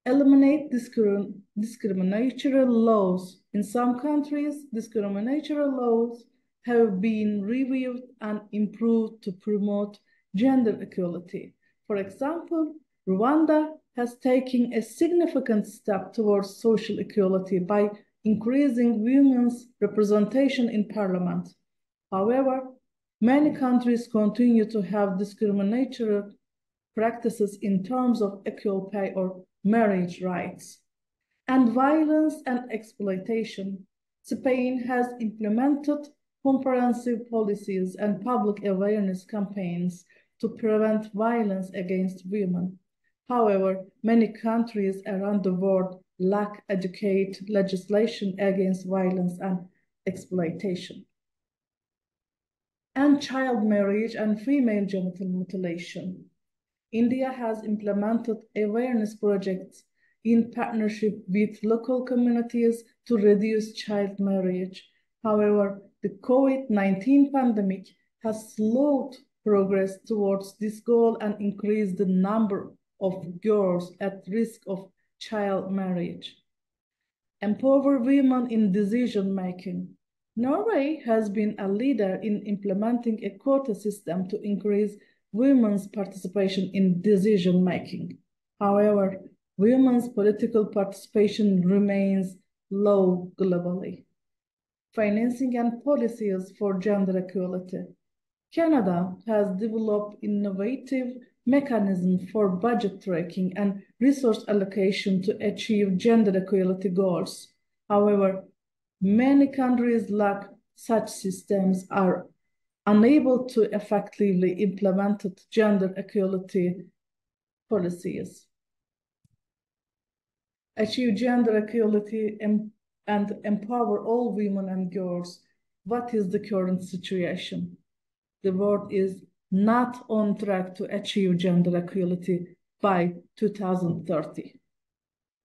eliminate discriminatory laws. In some countries, discriminatory laws have been reviewed and improved to promote gender equality. For example, Rwanda has taken a significant step towards social equality by increasing women's representation in parliament. However, many countries continue to have discriminatory practices in terms of equal pay or marriage rights, and violence and exploitation. Spain has implemented comprehensive policies and public awareness campaigns to prevent violence against women. However, many countries around the world lack adequate legislation against violence and exploitation. And child marriage and female genital mutilation. India has implemented awareness projects in partnership with local communities to reduce child marriage. However, the COVID-19 pandemic has slowed progress towards this goal and increased the number of girls at risk of child marriage. Empower women in decision-making. Norway has been a leader in implementing a quota system to increase women's participation in decision-making. However, women's political participation remains low globally. Financing and policies for gender equality. Canada has developed innovative mechanisms for budget tracking and resource allocation to achieve gender equality goals. However, many countries lack such systems, are unable to effectively implement gender equality policies. Achieve gender equality and empower all women and girls. What is the current situation? The world is not on track to achieve gender equality by 2030.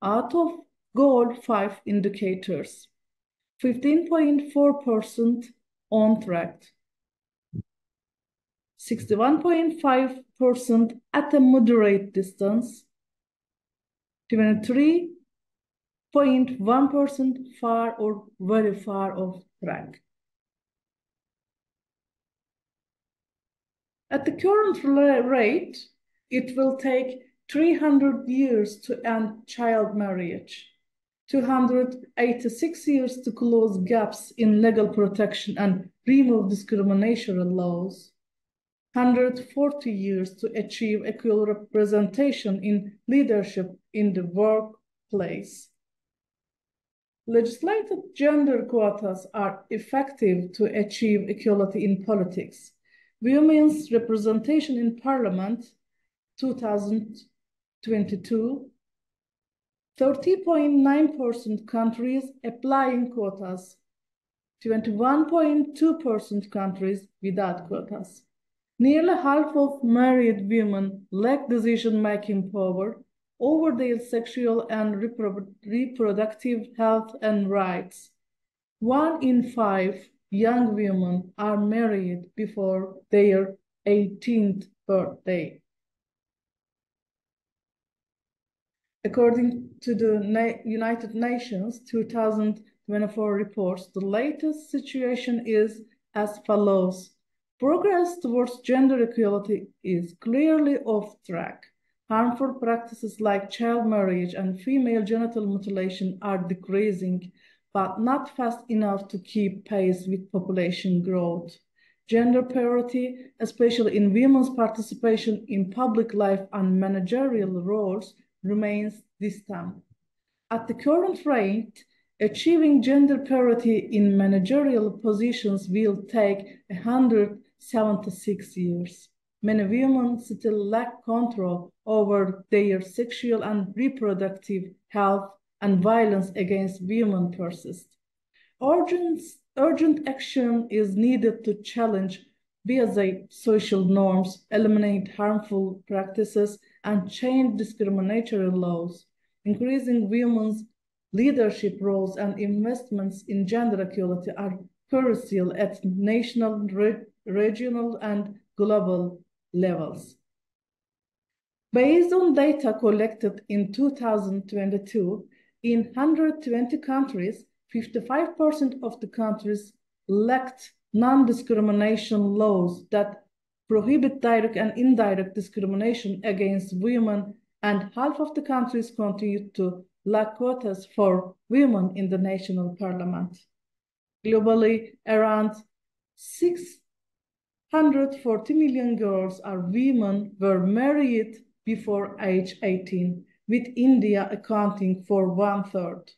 Out of goal 5 indicators, 15.4% on track, 61.5% at a moderate distance, 23.1% far or very far off track. At the current rate, it will take 300 years to end child marriage, 286 years to close gaps in legal protection and remove discriminatory laws, 140 years to achieve equal representation in leadership in the workplace. Legislated gender quotas are effective to achieve equality in politics. Women's representation in Parliament, 2022, 30.9% countries applying quotas, 21.2% countries without quotas. Nearly half of married women lack decision-making power over their sexual and reproductive health and rights. 1 in 5 young women are married before their 18th birthday. According to the United Nations 2024 reports, the latest situation is as follows. Progress towards gender equality is clearly off track. Harmful practices like child marriage and female genital mutilation are decreasing, but not fast enough to keep pace with population growth. Gender parity, especially in women's participation in public life and managerial roles, remains distant. At the current rate, achieving gender parity in managerial positions will take 176 years. Many women still lack control over their sexual and reproductive health, and violence against women persists. Urgent action is needed to challenge basic social norms, eliminate harmful practices, and change discriminatory laws. Increasing women's leadership roles and investments in gender equality are crucial at national, regional, and global levels. Based on data collected in 2022, in 120 countries, 55% of the countries lacked non-discrimination laws that prohibit direct and indirect discrimination against women, and half of the countries continued to lack quotas for women in the national parliament. Globally, around 640 million girls or women were married before age 18, with India accounting for 1/3.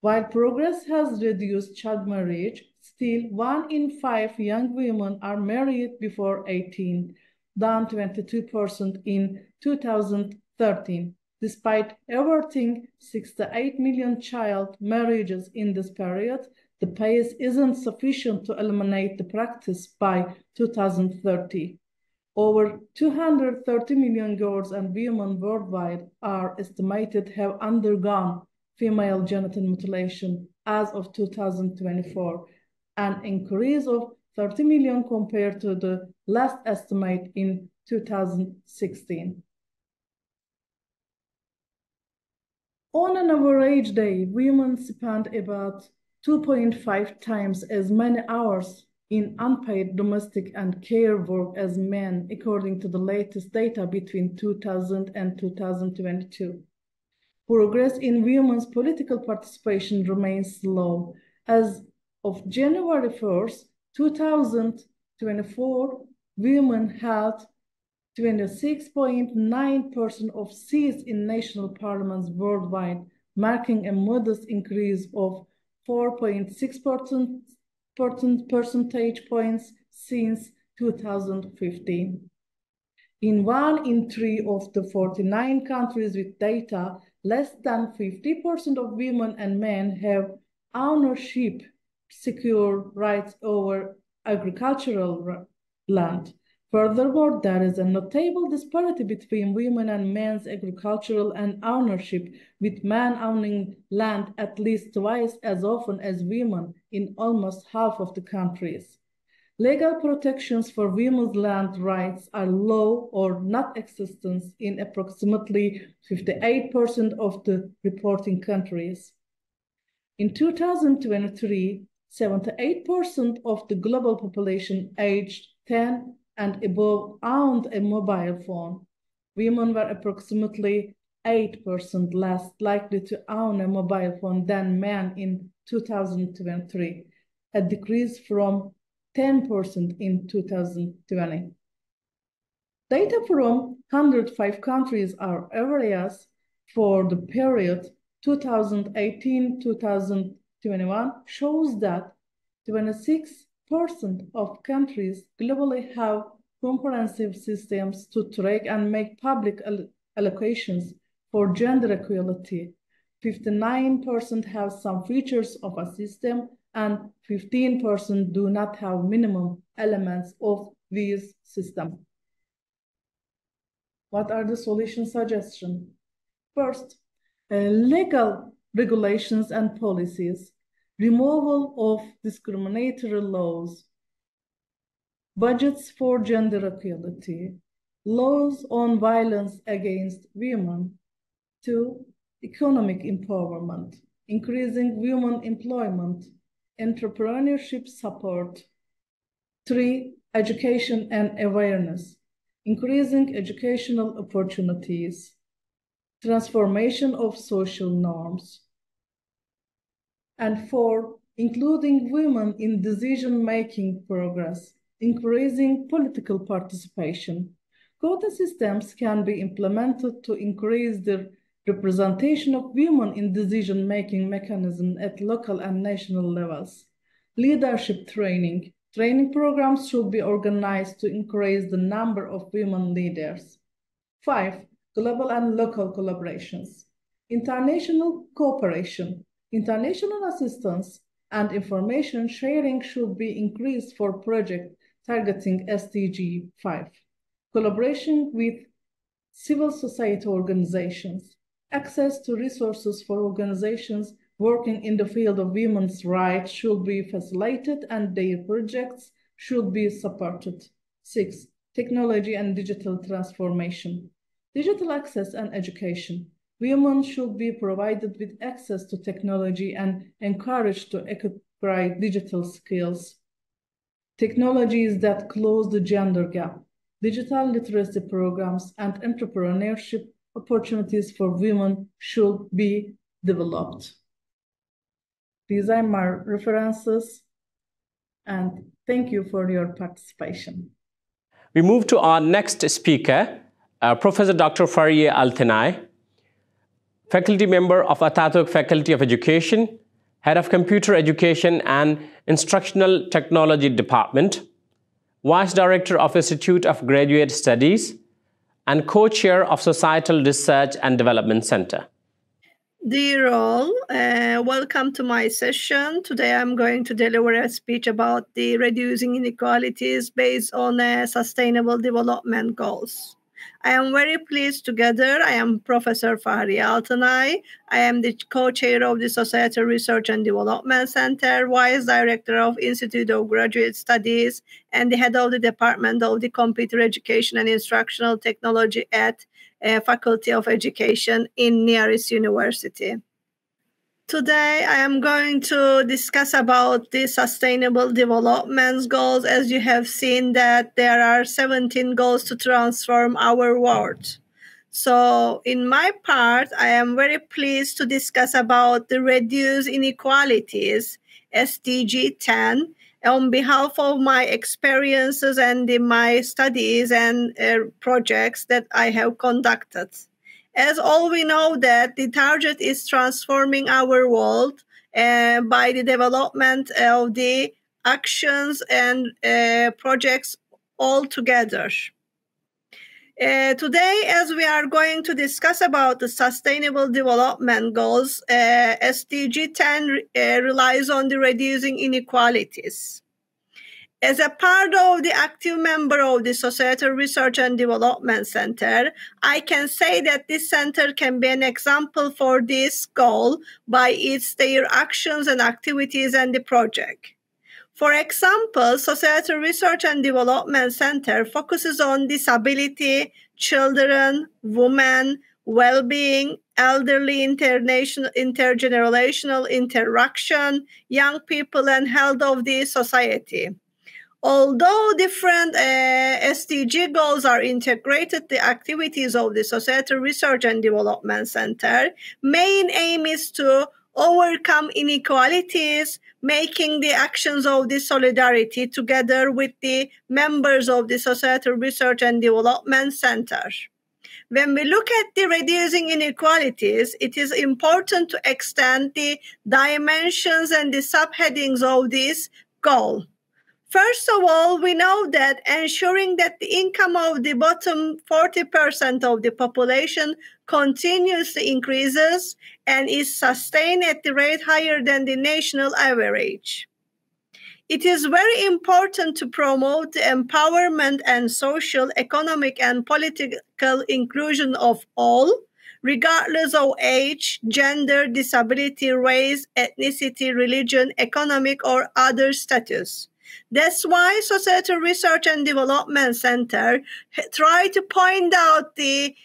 While progress has reduced child marriage, still 1 in 5 young women are married before 18, down 22% in 2013. Despite averting 68 million child marriages in this period, the pace isn't sufficient to eliminate the practice by 2030. Over 230 million girls and women worldwide are estimated to have undergone female genital mutilation as of 2024, an increase of 30 million compared to the last estimate in 2016. On an average day, women spend about 2.5 times as many hours in unpaid domestic and care work as men, according to the latest data between 2000 and 2022. Progress in women's political participation remains slow. As of January 1st, 2024, women held 26.9% of seats in national parliaments worldwide, marking a modest increase of 4.6 percentage points since 2015. In 1 in 3 of the 49 countries with data, less than 50% of women and men have ownership secure rights over agricultural land. Furthermore, there is a notable disparity between women and men's agricultural and ownership, with men owning land at least twice as often as women in almost half of the countries. Legal protections for women's land rights are low or not existent in approximately 58% of the reporting countries. In 2023, 78% of the global population aged 10 and above owned a mobile phone. Women were approximately 8% less likely to own a mobile phone than men in 2023, a decrease from 10% in 2020. Data from 105 countries or areas for the period 2018-2021 shows that 26% of countries globally have comprehensive systems to track and make public allocations for gender equality. 59% have some features of a system, and 15% do not have minimum elements of these systems. What are the solution suggestions? First, legal regulations and policies, removal of discriminatory laws, budgets for gender equality, laws on violence against women. 2, economic empowerment, increasing women employment, entrepreneurship support. 3, education and awareness, increasing educational opportunities, transformation of social norms. And 4, including women in decision-making progress, increasing political participation. Quota systems can be implemented to increase the representation of women in decision-making mechanisms at local and national levels. Leadership training. Training programs should be organized to increase the number of women leaders. 5, global and local collaborations. International cooperation. International assistance and information sharing should be increased for projects targeting SDG 5. Collaboration with civil society organizations. Access to resources for organizations working in the field of women's rights should be facilitated and their projects should be supported. 6, technology and digital transformation. Digital access and education. Women should be provided with access to technology and encouraged to acquire digital skills. Technologies that close the gender gap. Digital literacy programs and entrepreneurship opportunities for women should be developed. These are my references, and thank you for your participation. We move to our next speaker, Professor Dr. Fahriye Altınay, faculty member of Atatürk Faculty of Education, Head of Computer Education and Instructional Technology Department, Vice Director of Institute of Graduate Studies, and co-chair of Societal Research and Development Center. Dear all, welcome to my session. Today I'm going to deliver a speech about the reducing inequalities based on sustainable development goals. I am very pleased together. I am Professor Fahriye Altınay. I am the co-chair of the Societal Research and Development Center, Vice Director of Institute of Graduate Studies, and the head of the Department of the Computer Education and Instructional Technology at Faculty of Education in Nearest University. Today, I am going to discuss about the Sustainable Development Goals. As you have seen that there are 17 goals to transform our world. So in my part, I am very pleased to discuss about the reduce inequalities, SDG 10, on behalf of my experiences and my studies and projects that I have conducted. As all we know that the target is transforming our world by the development of the actions and projects all together. Today, as we are going to discuss about the Sustainable Development Goals, SDG 10 relies on the reducing inequalities. As a part of the active member of the Societal Research and Development Center, I can say that this center can be an example for this goal by their actions and activities and the project. For example, Societal Research and Development Center focuses on disability, children, women, well-being, elderly, intergenerational interaction, young people, and health of the society. Although different SDG goals are integrated, the activities of the Societal Research and Development Center main aim is to overcome inequalities, making the actions of the solidarity together with the members of the Societal Research and Development Center. When we look at the reducing inequalities, it is important to extend the dimensions and the subheadings of this goal. First of all, we know that ensuring that the income of the bottom 40% of the population continuously increases and is sustained at the rate higher than the national average. It is very important to promote the empowerment and social, economic, and political inclusion of all, regardless of age, gender, disability, race, ethnicity, religion, economic, or other status. That's why Societal Research and Development Center try to point out the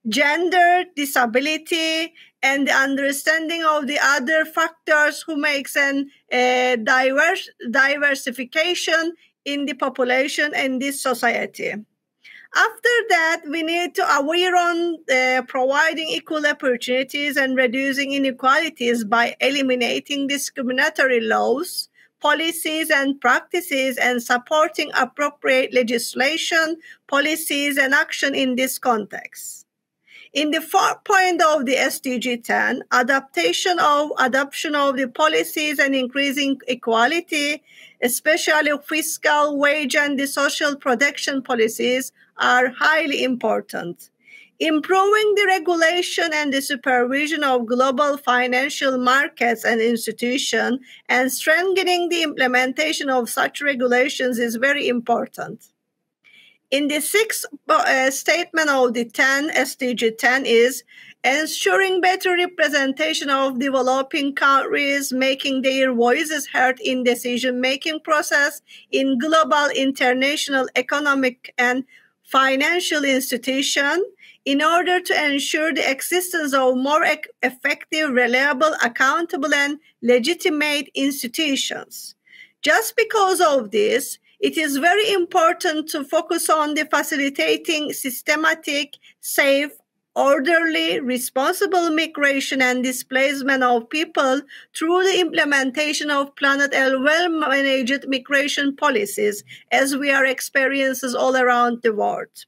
gender, disability, and the understanding of the other factors who makes an diversification in the population and this society. After that, we need to aware on providing equal opportunities and reducing inequalities by eliminating discriminatory laws, policies and practices, and supporting appropriate legislation, policies, and action in this context. In the fourth point of the SDG 10, adoption of the policies and increasing equality, especially fiscal, wage, and the social protection policies, are highly important. Improving the regulation and the supervision of global financial markets and institutions and strengthening the implementation of such regulations is very important. In the sixth statement of the SDG 10 is ensuring better representation of developing countries, making their voices heard in decision-making process in global, international, economic, and financial institutions, in order to ensure the existence of more effective, reliable, accountable, and legitimate institutions. Just because of this, it is very important to focus on the facilitating systematic, safe, orderly, responsible migration and displacement of people through the implementation of planned and well-managed migration policies, as we are experiencing all around the world.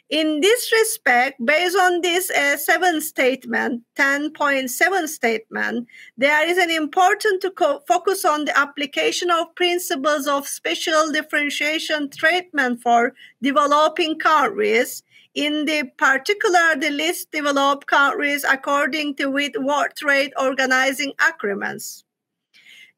In this respect, based on this 10.7 statement, there is an important to focus on the application of principles of special differentiation treatment for developing countries, in the particular the least developed countries according to World Trade Organizing agreements.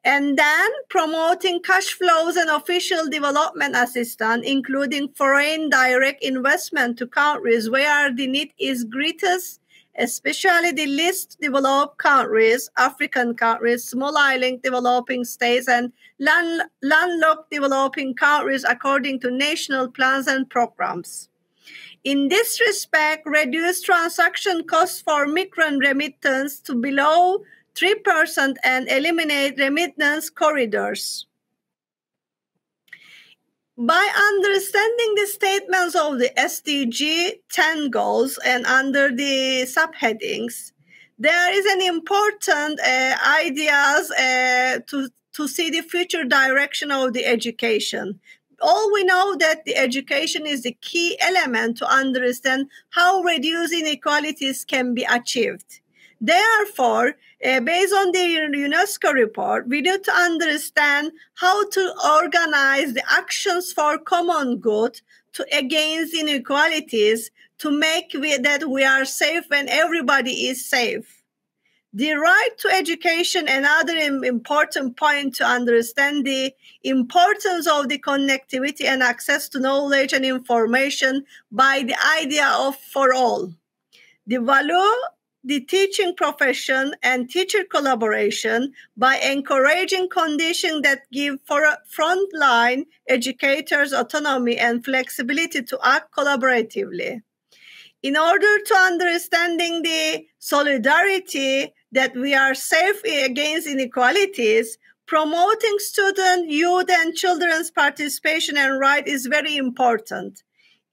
And then promoting cash flows and official development assistance, including foreign direct investment to countries where the need is greatest, especially the least developed countries, African countries, small island developing states, and landlocked developing countries according to national plans and programs. In this respect, reduce transaction costs for migrant remittance to below 3% and eliminate remittance corridors. By understanding the statements of the SDG 10 goals and under the subheadings, there is an important ideas to see the future direction of the education. All we know that the education is the key element to understand how reduced inequalities can be achieved. Therefore, based on the UNESCO report, we need to understand how to organize the actions for common good to against inequalities to make that we are safe when everybody is safe. The right to education, another important point to understand the importance of the connectivity and access to knowledge and information by the idea of for all. The value the teaching profession and teacher collaboration by encouraging conditions that give for frontline educators autonomy and flexibility to act collaboratively. In order to understanding the solidarity that we are safe against inequalities, promoting student, youth, and children's participation and right is very important.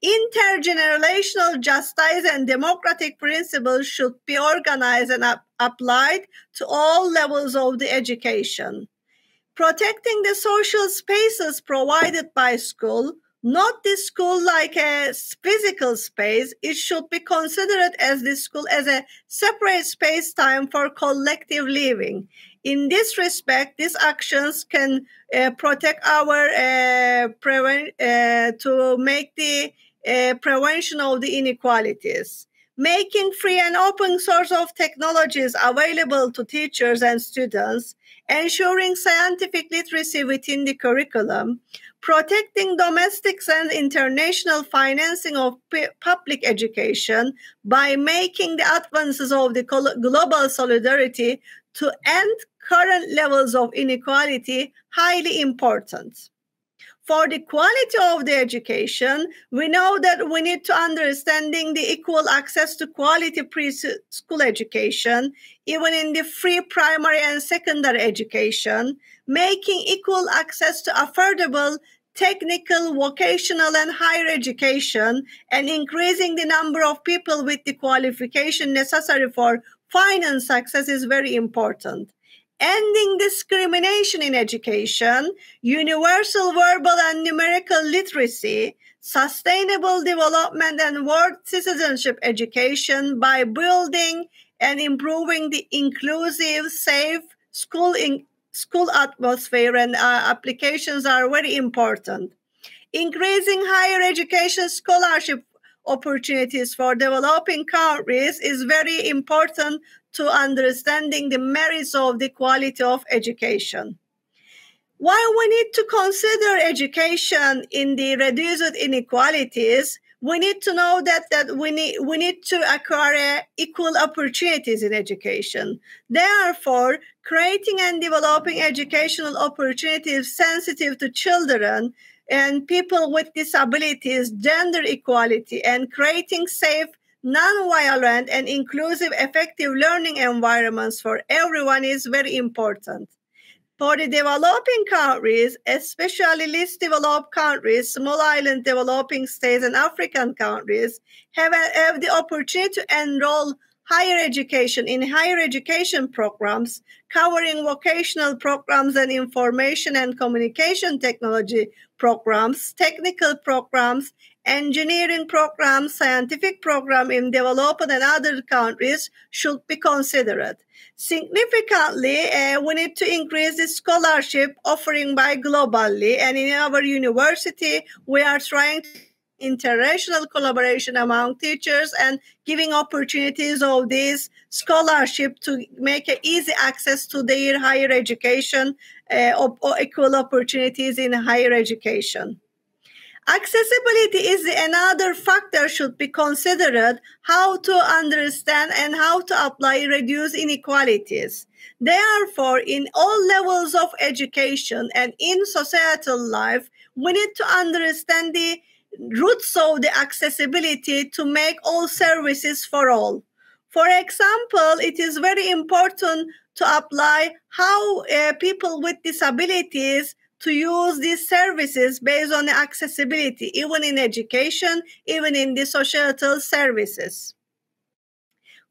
Intergenerational justice and democratic principles should be organized and applied to all levels of the education. Protecting the social spaces provided by school, not the school like a physical space, it should be considered as the school as a separate space-time for collective living. In this respect, these actions can protect our to make the prevention of the inequalities. Making free and open source of technologies available to teachers and students, ensuring scientific literacy within the curriculum, protecting domestic and international financing of public education by making the advances of the global solidarity to end current levels of inequality highly important. For the quality of the education, we know that we need to understanding the equal access to quality preschool education, even in the free primary and secondary education, making equal access to affordable technical, vocational, and higher education, and increasing the number of people with the qualification necessary for finance success is very important. Ending discrimination in education, universal verbal and numerical literacy, sustainable development and world citizenship education by building and improving the inclusive, safe school atmosphere and applications are very important. Increasing higher education scholarship opportunities for developing countries is very important to understanding the merits of the quality of education. While we need to consider education in the reduced inequalities, we need to know that we need to acquire equal opportunities in education. Therefore, creating and developing educational opportunities sensitive to children and people with disabilities, gender equality, and creating safe, non-violent, and inclusive, effective learning environments for everyone is very important. For the developing countries, especially least developed countries, small island developing states, and African countries, have the opportunity to enroll higher education in higher education programs, covering vocational programs and information and communication technology programs, technical programs, engineering programs, scientific programs in developed and other countries should be considered. Significantly, we need to increase the scholarship offering by globally, and in our university, we are trying international collaboration among teachers, and giving opportunities of this scholarship to make easy access to their higher education or equal opportunities in higher education. Accessibility is another factor should be considered, how to understand and how to apply reduce inequalities. Therefore, in all levels of education and in societal life, we need to understand the roots of the accessibility to make all services for all. For example, it is very important to apply how people with disabilities to use these services based on the accessibility, even in education, even in the societal services.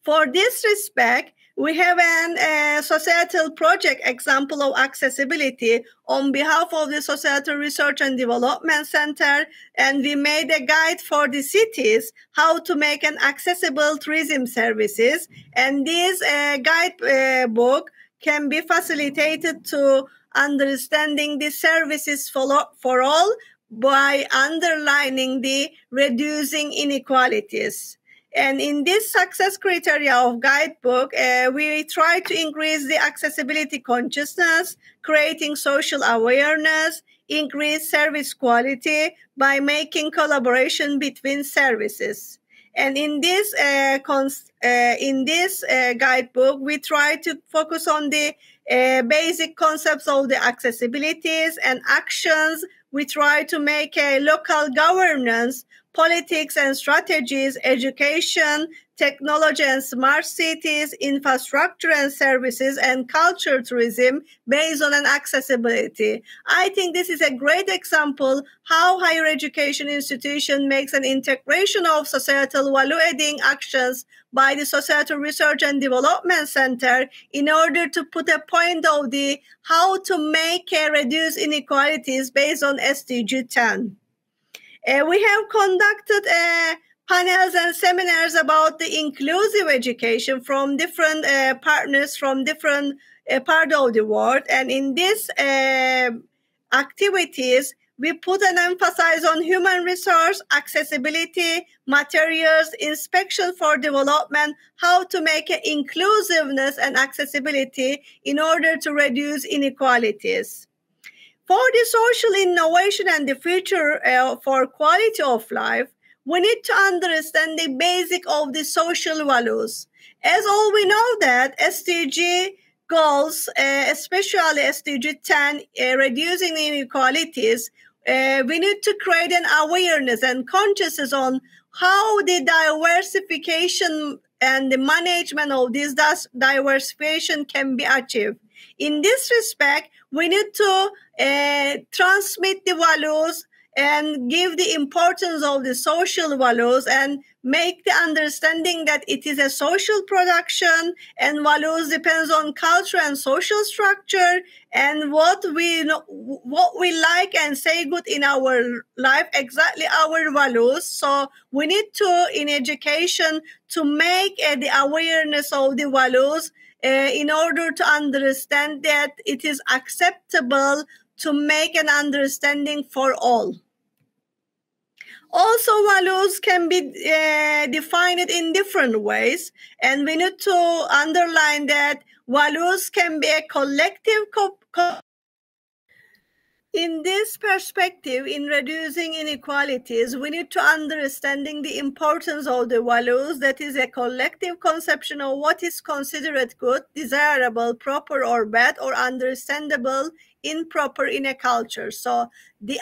For this respect, we have a societal project example of accessibility on behalf of the Societal Research and Development Center, and we made a guide for the cities how to make an accessible tourism services. And this guide book can be facilitated to understanding the services for all by underlining the reducing inequalities. And in this success criteria of guidebook, we try to increase the accessibility consciousness, creating social awareness, increase service quality by making collaboration between services. And in this guidebook, we try to focus on the basic concepts of the accessibilities and actions. We try to make a local governance, politics and strategies, education, technology and smart cities, infrastructure and services, and culture tourism based on an accessibility. I think this is a great example how higher education institution makes an integration of societal value-adding actions by the Societal Research and Development Center in order to put a point of the how to make reduce inequalities based on SDG 10. We have conducted panels and seminars about the inclusive education from different partners from different parts of the world. And in these activities, we put an emphasis on human resource, accessibility, materials, inspection for development, how to make inclusiveness and accessibility in order to reduce inequalities. For the social innovation and the future for quality of life, we need to understand the basic of the social values. As all we know that SDG goals, especially SDG 10, reducing inequalities, we need to create an awareness and consciousness on how the diversification and the management of this diversification can be achieved. In this respect, we need to transmit the values and give the importance of the social values and make the understanding that it is a social production and values depends on culture and social structure and what we like and say good in our life, exactly our values. So we need to, in education, to make the awareness of the values in order to understand that it is acceptable to make an understanding for all. Also, values can be defined in different ways, and we need to underline that values can be a collective in this perspective, in reducing inequalities, we need to understanding the importance of the values, that is a collective conception of what is considered good, desirable, proper or bad, or understandable, improper in a culture. So the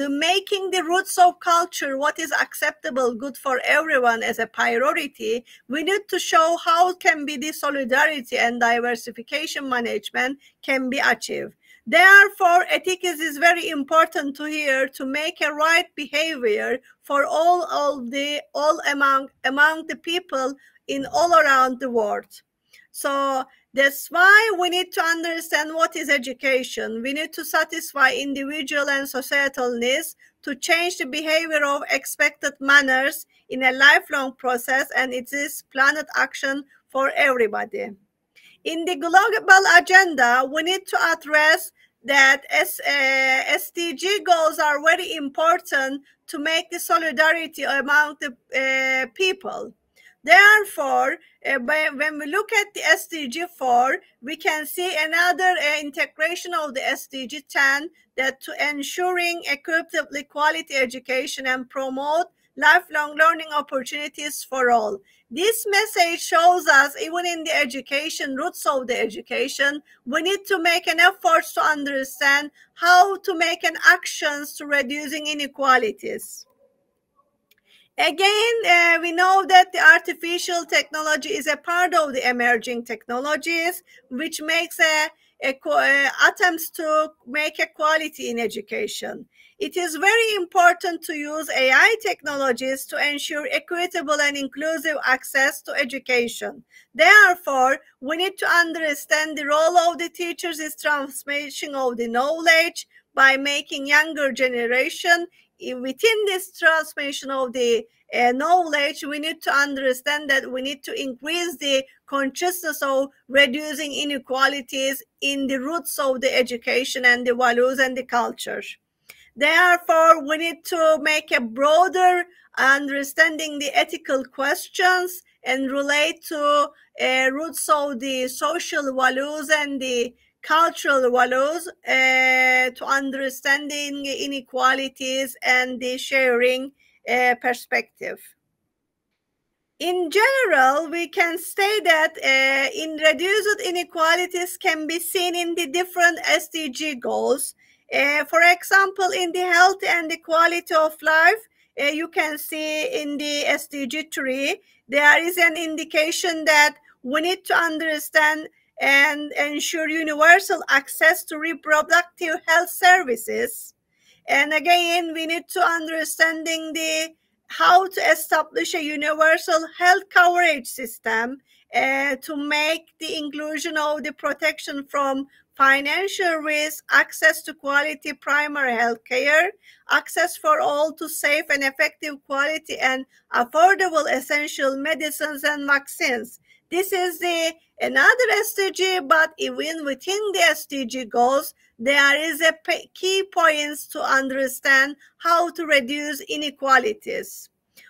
making the roots of culture, what is acceptable, good for everyone as a priority, we need to show how can be the solidarity and diversification management can be achieved. Therefore, ethics is very important to here to make a right behavior for all among the people in all around the world. So that's why we need to understand what is education. We need to satisfy individual and societal needs to change the behavior of expected manners in a lifelong process, and it is planned action for everybody. In the global agenda, we need to address that SDG SDG goals are very important to make the solidarity among the people. Therefore, when we look at the SDG 4, we can see another integration of the SDG 10, that to ensuring equitably quality education and promote lifelong learning opportunities for all. This message shows us, even in the education, roots of the education, we need to make an effort to understand how to make an actions to reducing inequalities. Again, we know that the artificial technology is a part of the emerging technologies, which makes attempts to make equality in education. It is very important to use AI technologies to ensure equitable and inclusive access to education. Therefore, we need to understand the role of the teachers is transmission of the knowledge by making younger generation. Within this transmission of the knowledge, we need to understand that we need to increase the consciousness of reducing inequalities in the roots of the education and the values and the culture. Therefore, we need to make a broader understanding the ethical questions and relate to roots of the social values and the cultural values to understanding inequalities and the sharing perspective. In general, we can say that in reduced inequalities can be seen in the different SDG goals. For example, in the health and the quality of life, you can see in the SDG 3, there is an indication that we need to understand and ensure universal access to reproductive health services. And again, we need to understanding how to establish a universal health coverage system to make the inclusion of the protection from financial risk, access to quality primary health care, access for all to safe and effective quality and affordable essential medicines and vaccines. This is another SDG, but even within the SDG goals, there is a key points to understand how to reduce inequalities.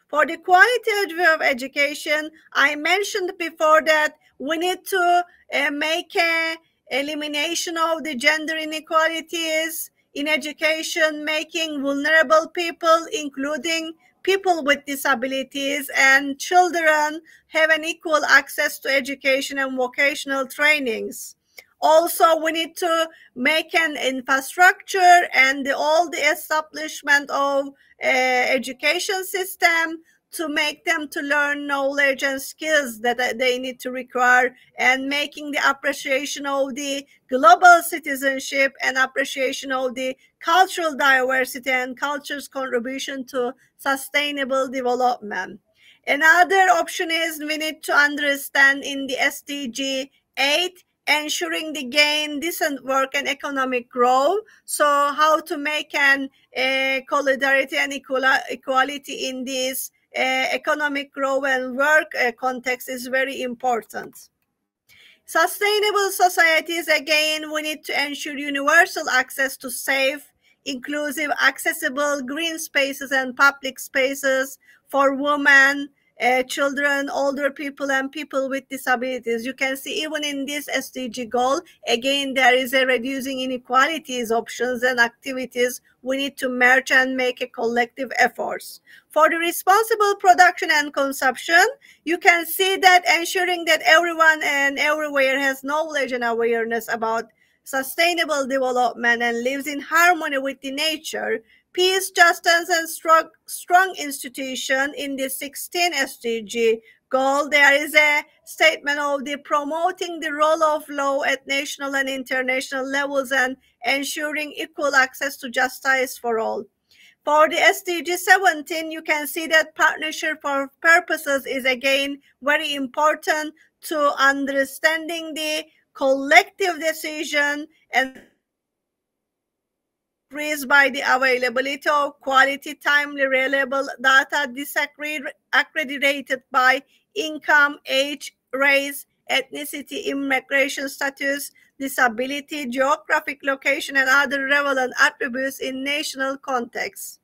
For the quality of education, I mentioned before that we need to make an elimination of the gender inequalities in education, making vulnerable people, including people with disabilities and children, have an equal access to education and vocational trainings. Also, we need to make an infrastructure and all the establishment of education system to make them to learn knowledge and skills that they need to require, and making the appreciation of the global citizenship and appreciation of the cultural diversity and culture's contribution to sustainable development. Another option is we need to understand in the SDG 8, ensuring the gain, decent work and economic growth. So how to make an solidarity and equality in this economic growth and work context is very important. Sustainable societies, again, we need to ensure universal access to safe, inclusive, accessible green spaces and public spaces for women, children, older people, and people with disabilities. You can see even in this SDG goal, again, there is a reducing inequalities options and activities we need to merge and make a collective efforts. For the responsible production and consumption, you can see that ensuring that everyone and everywhere has knowledge and awareness about sustainable development and lives in harmony with the nature, peace, justice, and strong institution. In the 16 SDG goal, there is a statement of the promoting the role of law at national and international levels and ensuring equal access to justice for all. For the SDG 17, you can see that partnership for purposes is again very important to understanding the collective decision and increased by the availability of quality, timely, reliable data disaggregated by income, age, race, ethnicity, immigration status, disability, geographic location, and other relevant attributes in national context.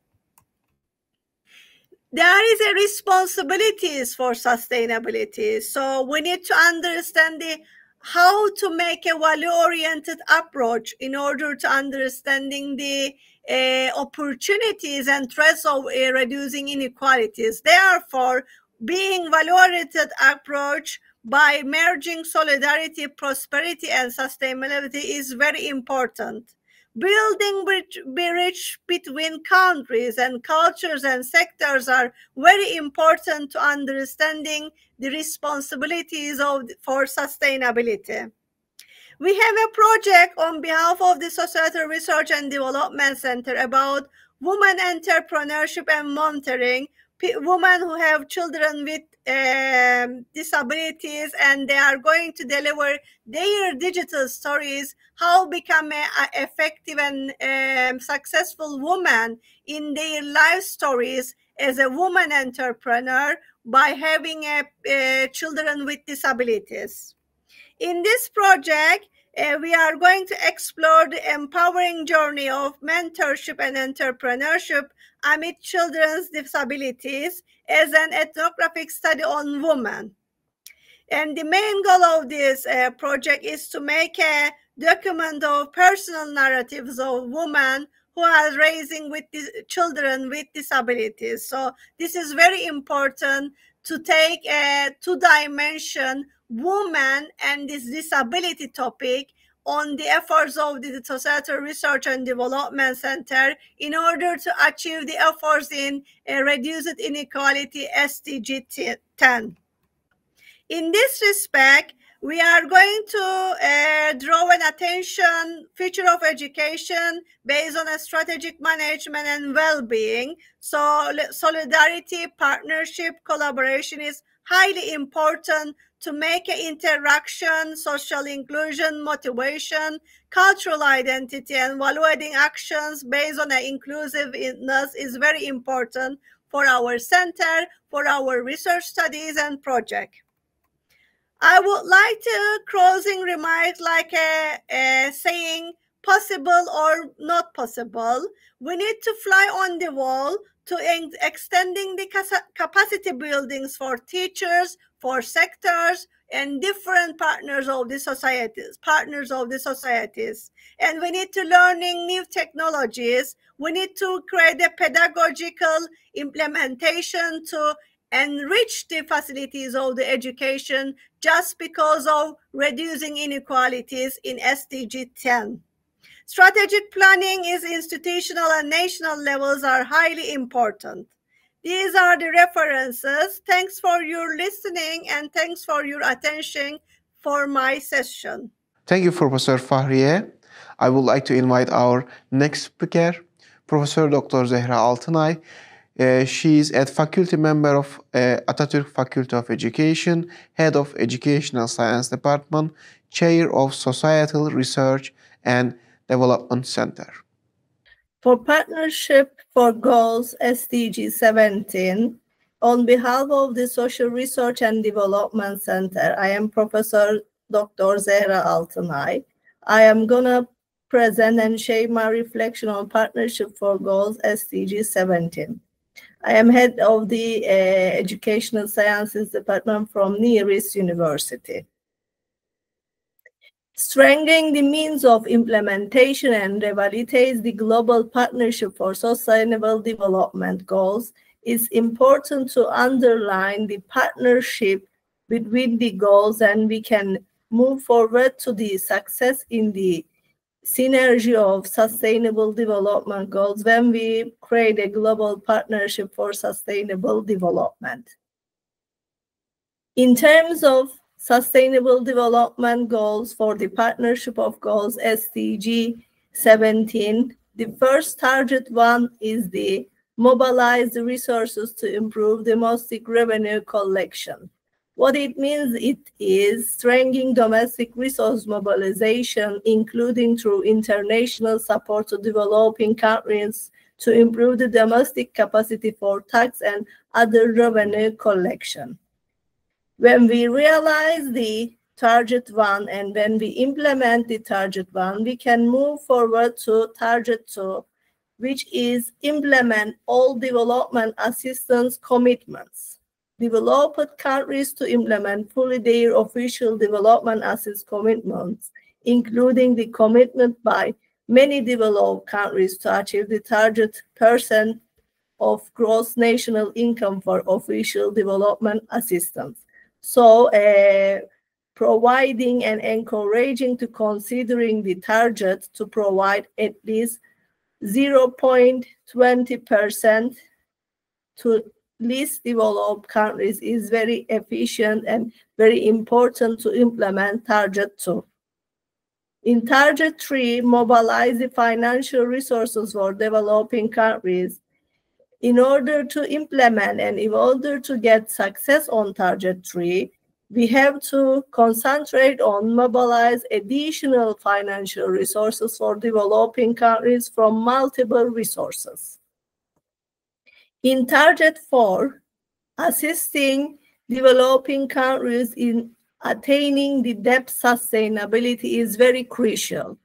There is a responsibilities for sustainability. So we need to understand how to make a value-oriented approach in order to understanding the opportunities and threats of reducing inequalities. Therefore, being value-oriented approach by merging solidarity, prosperity, and sustainability is very important. Building bridge between countries and cultures and sectors are very important to understanding the responsibilities for sustainability. We have a project on behalf of the Societal Research and Development Center about women entrepreneurship and monitoring, women who have children with disabilities, and they are going to deliver their digital stories, how become an effective and successful woman in their life stories as a woman entrepreneur by having children with disabilities. In this project, we are going to explore the empowering journey of mentorship and entrepreneurship amid children's disabilities as an ethnographic study on women. And the main goal of this project is to make a document of personal narratives of women who are raising with children with disabilities. So this is very important to take a two-dimension woman and this disability topic on the efforts of the Societal Research and Development Center in order to achieve the efforts in reduced inequality SDG 10. In this respect, we are going to draw an attention future of education based on a strategic management and well-being. So solidarity, partnership, collaboration is highly important to make an interaction, social inclusion, motivation, cultural identity, and value-adding actions based on inclusiveness is very important for our center, for our research studies and project. I would like to closing remark like a saying, possible or not possible. We need to fly on the wall to extending the capacity buildings for teachers, for sectors, and different partners of the societies. And we need to learning new technologies. We need to create a pedagogical implementation to enrich the facilities of the education just because of reducing inequalities in SDG 10. Strategic planning is institutional and national levels are highly important. These are the references. Thanks for your listening and thanks for your attention for my session. Thank you, Professor Fahriye. I would like to invite our next speaker, Professor Dr. Zehra Altınay. She is a faculty member of Atatürk Faculty of Education, Head of Educational Science Department, Chair of Societal Research and Development Center. For Partnership for Goals SDG 17, on behalf of the Social Research and Development Center, I am Professor Dr. Zehra Altınay. I am going to present and share my reflection on Partnership for Goals SDG 17. I am head of the Educational Sciences Department from Near East University. Strengthening the means of implementation and revitalize the global partnership for sustainable development goals is important to underline the partnership between the goals, and we can move forward to the success in the synergy of sustainable development goals when we create a global partnership for sustainable development. In terms of Sustainable Development Goals for the Partnership of Goals SDG 17, the first target one is the mobilize the resources to improve domestic revenue collection. What it means, it is strengthening domestic resource mobilization, including through international support to developing countries to improve the domestic capacity for tax and other revenue collection. When we realize the target 1, and when we implement the target 1, we can move forward to target 2, which is implement all development assistance commitments. Developed countries to implement fully their official development assistance commitments, including the commitment by many developed countries to achieve the target % of gross national income for official development assistance. So providing and encouraging to considering the target to provide at least 0.20% to least developed countries is very efficient and very important to implement target 2. In target 3, mobilize the financial resources for developing countries. In order to implement and in order to get success on target 3, we have to concentrate on mobilize additional financial resources for developing countries from multiple resources. In target 4, assisting developing countries in attaining the debt sustainability is very crucial.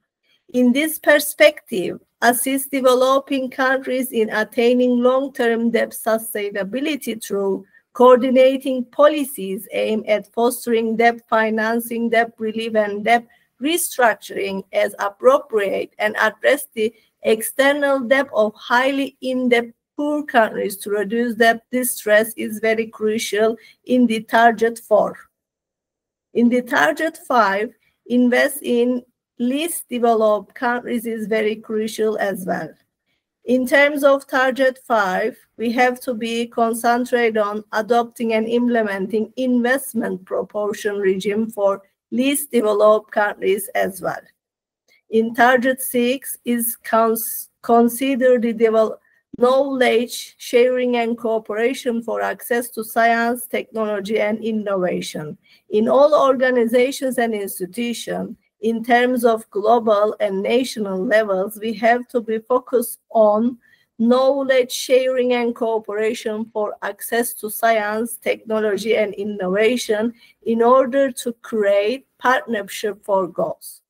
In this perspective, assist developing countries in attaining long-term debt sustainability through coordinating policies aimed at fostering debt financing, debt relief, and debt restructuring as appropriate, and address the external debt of highly in-debt poor countries to reduce debt distress is very crucial in the target 4. In the target 5, invest in least developed countries is very crucial as well. In terms of target 5, we have to be concentrated on adopting and implementing investment proportion regime for least developed countries as well. In target 6 is consider the knowledge sharing and cooperation for access to science, technology, and innovation. In all organizations and institutions, in terms of global and national levels, we have to be focused on knowledge sharing and cooperation for access to science, technology, and innovation in order to create partnership for goals.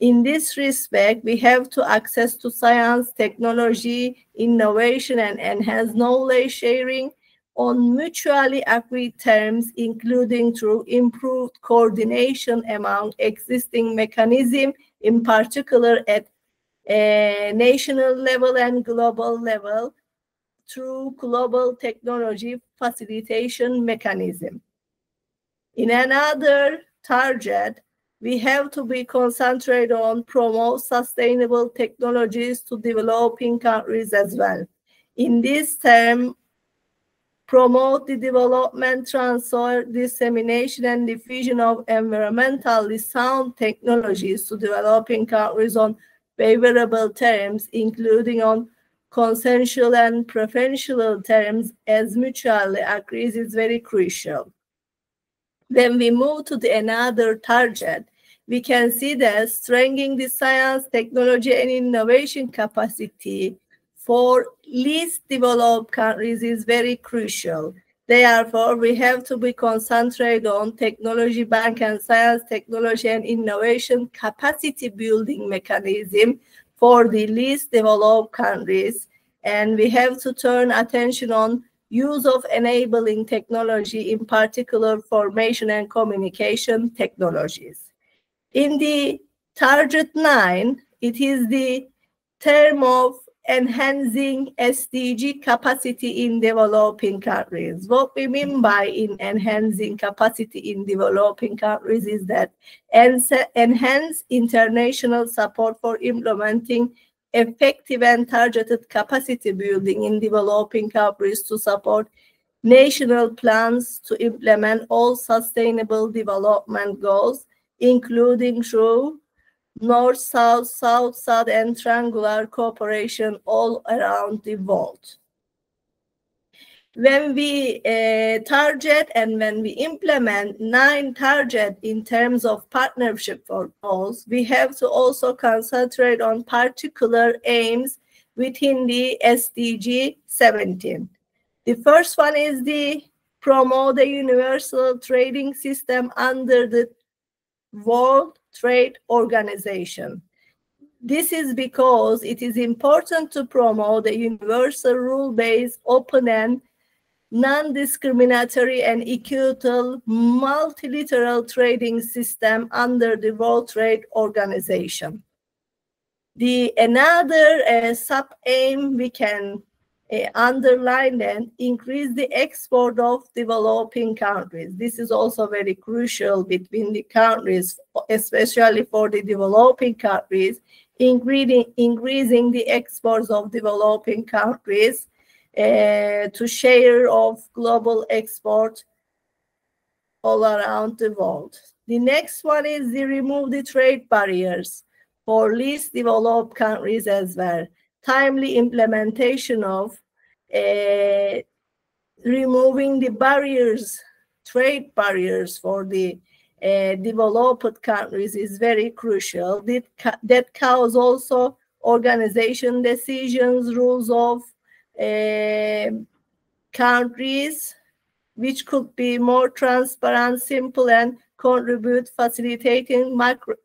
In this respect, we have to access to science, technology, innovation, and enhance knowledge sharing on mutually agreed terms, including through improved coordination among existing mechanisms, in particular at a national level and global level, through global technology facilitation mechanism. In another target, we have to be concentrated on promote sustainable technologies to developing countries as well. In this term, promote the development, transfer, dissemination, and diffusion of environmentally sound technologies to developing countries on favorable terms, including on consensual and preferential terms, as mutually agreed is very crucial. When we move to another target, we can see that strengthening the science, technology, and innovation capacity for least developed countries is very crucial. Therefore, we have to be concentrated on technology bank and science, technology, and innovation capacity building mechanism for the least developed countries. And we have to turn attention on use of enabling technology, in particular formation and communication technologies. In the target 9, it is the term of enhancing SDG capacity in developing countries. What we mean by enhancing capacity in developing countries is that enhance international support for implementing effective and targeted capacity building in developing countries to support national plans to implement all sustainable development goals, including through North-South, South-South, and triangular cooperation all around the world. When we target and when we implement 9 targets in terms of partnership for goals, we have to also concentrate on particular aims within the SDG 17. The first one is the promote a universal trading system under the World Trade Organization. This is because it is important to promote a universal rule-based, open and non-discriminatory and equitable multilateral trading system under the World Trade Organization. Another sub-aim we can underline and increase the export of developing countries. This is also very crucial between the countries, especially for the developing countries, increasing the exports of developing countries to share of global export all around the world. The next one is the remove the trade barriers for least developed countries as well. Timely implementation of removing the barriers, trade barriers for the developed countries is very crucial. That cause also organization decisions, rules of countries, which could be more transparent, simple, and contribute facilitating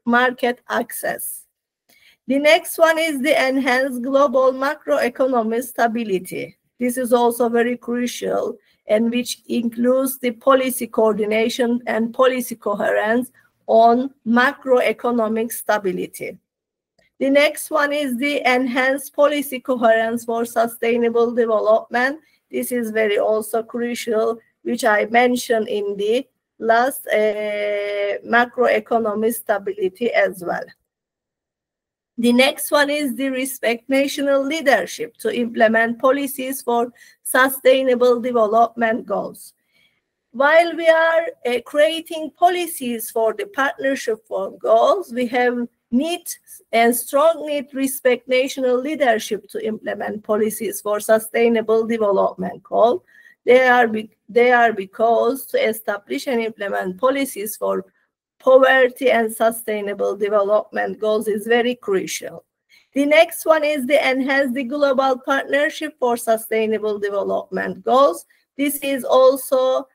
market access. The next one is the enhanced global macroeconomic stability. This is also very crucial, and which includes the policy coordination and policy coherence on macroeconomic stability. The next one is the enhanced policy coherence for sustainable development. This is very also crucial, which I mentioned in the last macroeconomic stability as well. The next one is the respect national leadership to implement policies for sustainable development goals. While we are creating policies for the partnership for goals, we have strong need respect national leadership to implement policies for sustainable development goals. They are because to establish and implement policies for poverty and sustainable development goals is very crucial. The next one is the enhance the global partnership for sustainable development goals. This is also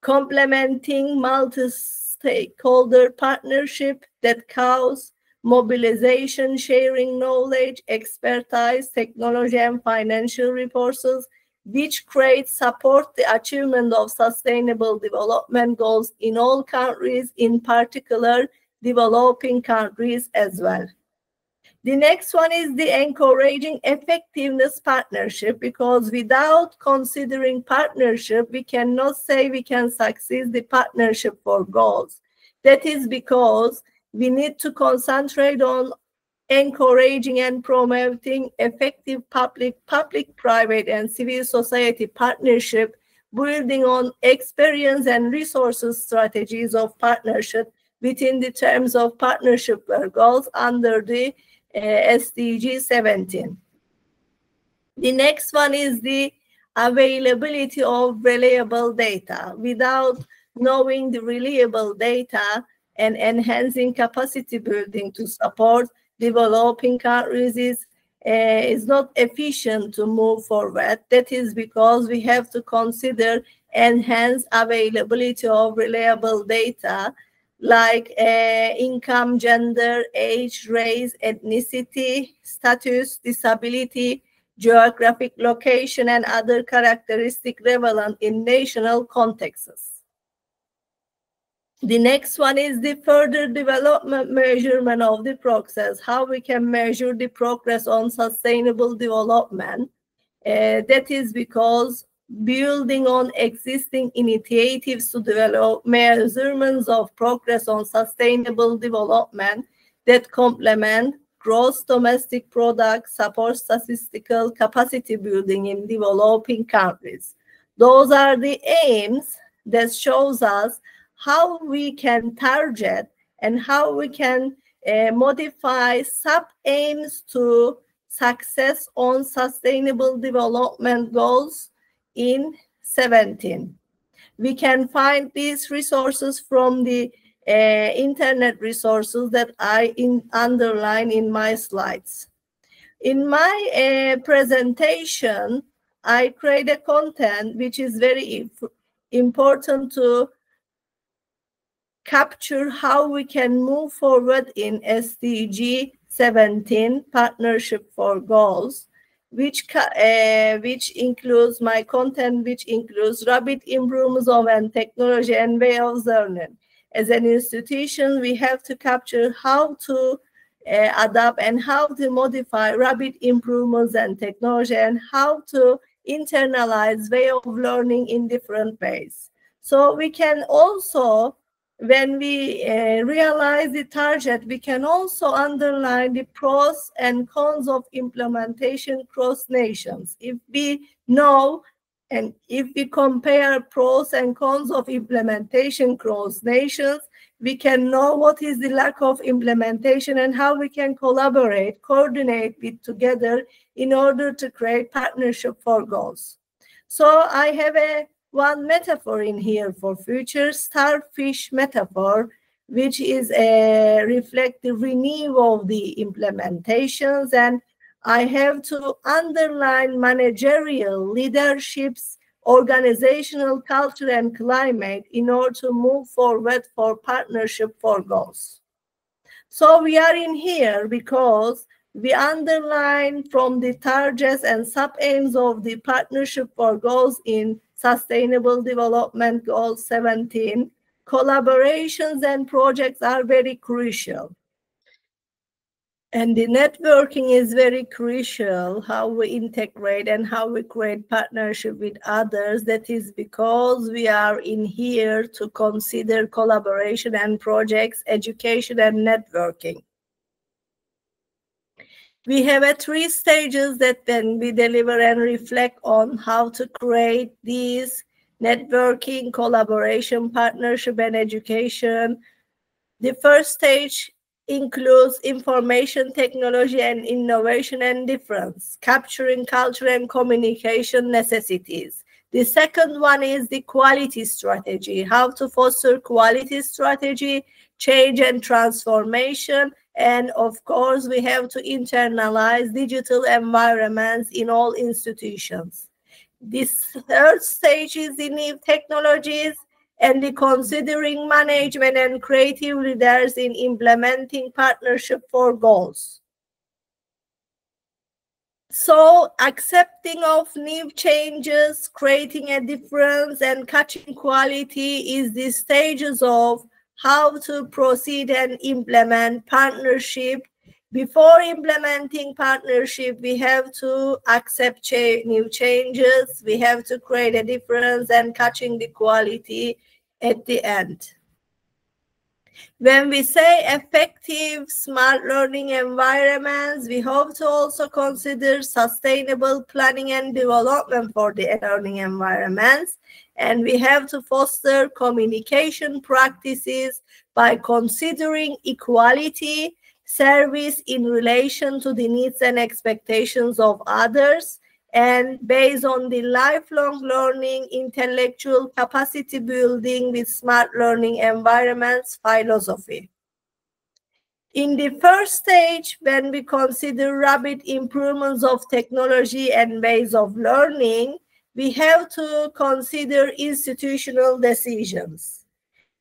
complementing multi-stakeholder partnership that cause mobilization, sharing knowledge, expertise, technology, and financial resources, which creates support the achievement of sustainable development goals in all countries, in particular developing countries as well. The next one is the encouraging effectiveness partnership, because without considering partnership, we cannot say we can succeed the partnership for goals. That is because we need to concentrate on encouraging and promoting effective public, private, and civil society partnership, building on experience and resources strategies of partnership within the terms of partnership goals under the SDG 17. The next one is the availability of reliable data. Without knowing the reliable data and enhancing capacity building to support developing countries is not efficient to move forward. That is because we have to consider enhanced availability of reliable data like income, gender, age, race, ethnicity, status, disability, geographic location, and other characteristics relevant in national contexts. The next one is the further development measurement of the process, how we can measure the progress on sustainable development. That is because building on existing initiatives to develop measurements of progress on sustainable development that complement gross domestic product, support statistical capacity building in developing countries. Those are the aims that shows us how we can target and how we can modify sub-aims to success on sustainable development goals in 17. We can find these resources from the internet resources that I underline in my slides. In my presentation, I create a content which is very important to capture how we can move forward in SDG 17, Partnership for Goals, which includes my content, which includes rapid improvements of technology and way of learning. As an institution, we have to capture how to adapt and how to modify rapid improvements and technology and how to internalize way of learning in different ways. So we can also, when we realize the target, we can also underline the pros and cons of implementation across nations. If we know and if we compare pros and cons of implementation across nations, we can know what is the lack of implementation and how we can collaborate, coordinate it together in order to create partnership for goals. So I have one metaphor in here for future, starfish metaphor, which is reflect the renewal of the implementations. And I have to underline managerial leaderships, organizational culture and climate in order to move forward for partnership for goals. So we are in here because we underline from the targets and sub-aims of the partnership for goals in Sustainable Development Goal 17, collaborations and projects are very crucial. And the networking is very crucial, how we integrate and how we create partnership with others. That is because we are in here to consider collaboration and projects, education and networking. We have 3 stages that then we deliver and reflect on how to create these networking, collaboration, partnership, and education. The first stage includes information technology and innovation and difference, capturing culture and communication necessities. The second one is the quality strategy, how to foster quality strategy, change and transformation. And of course, we have to internalize digital environments in all institutions. This third stage is the new technologies and the considering management and creative leaders in implementing partnership for goals. So accepting of new changes, creating a difference and catching quality is the stages of how to proceed and implement partnership. Before implementing partnership, we have to accept new changes. We have to create a difference and catching the quality at the end. When we say effective, smart learning environments, we have to also consider sustainable planning and development for the learning environments. And we have to foster communication practices by considering equality, service in relation to the needs and expectations of others, and based on the lifelong learning, intellectual capacity building with smart learning environments philosophy. In the first stage, when we consider rapid improvements of technology and ways of learning, we have to consider institutional decisions.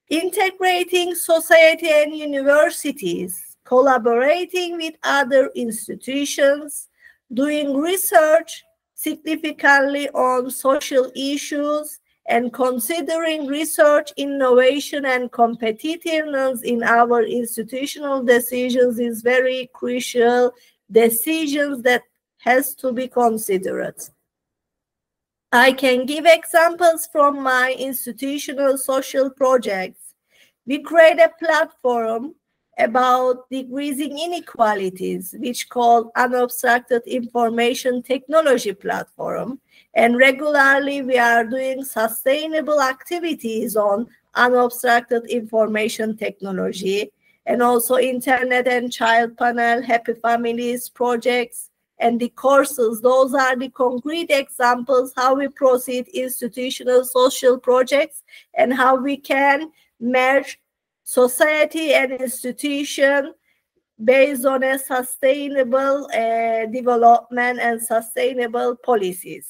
Integrating society and universities, collaborating with other institutions, doing research significantly on social issues, and considering research, innovation, and competitiveness in our institutional decisions is very crucial decisions that has to be considered. I can give examples from my institutional social projects. We create a platform about decreasing inequalities, which called Unobstructed Information Technology Platform. And regularly we are doing sustainable activities on unobstructed information technology, and also internet and child panel, happy families projects, and the courses. Those are the concrete examples how we proceed institutional social projects and how we can merge society and institution based on a sustainable development and sustainable policies.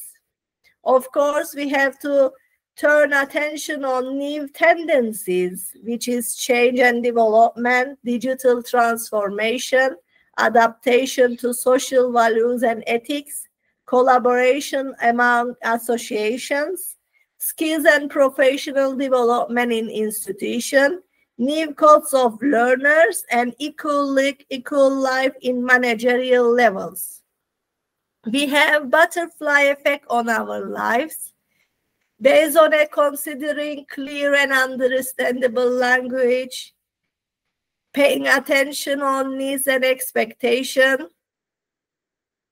Of course, we have to turn attention on new tendencies, which is change and development, digital transformation, adaptation to social values and ethics, collaboration among associations, skills and professional development in institutions, new codes of learners, and equal life in managerial levels. We have butterfly effect on our lives based on a considering clear and understandable language, paying attention on needs and expectation,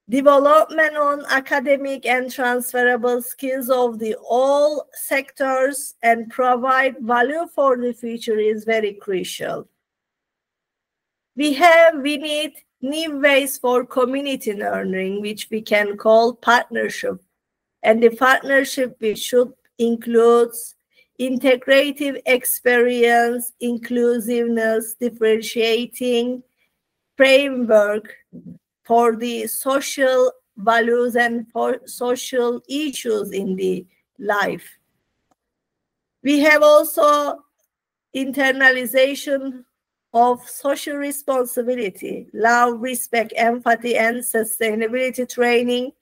development on academic and transferable skills of the all sectors, and provide value for the future is very crucial. We need new ways for community learning, which we can call partnership. And the partnership which should include integrative experience, inclusiveness, differentiating framework for the social values and for social issues in the life. We have also internalization of social responsibility, love, respect, empathy, and sustainability training.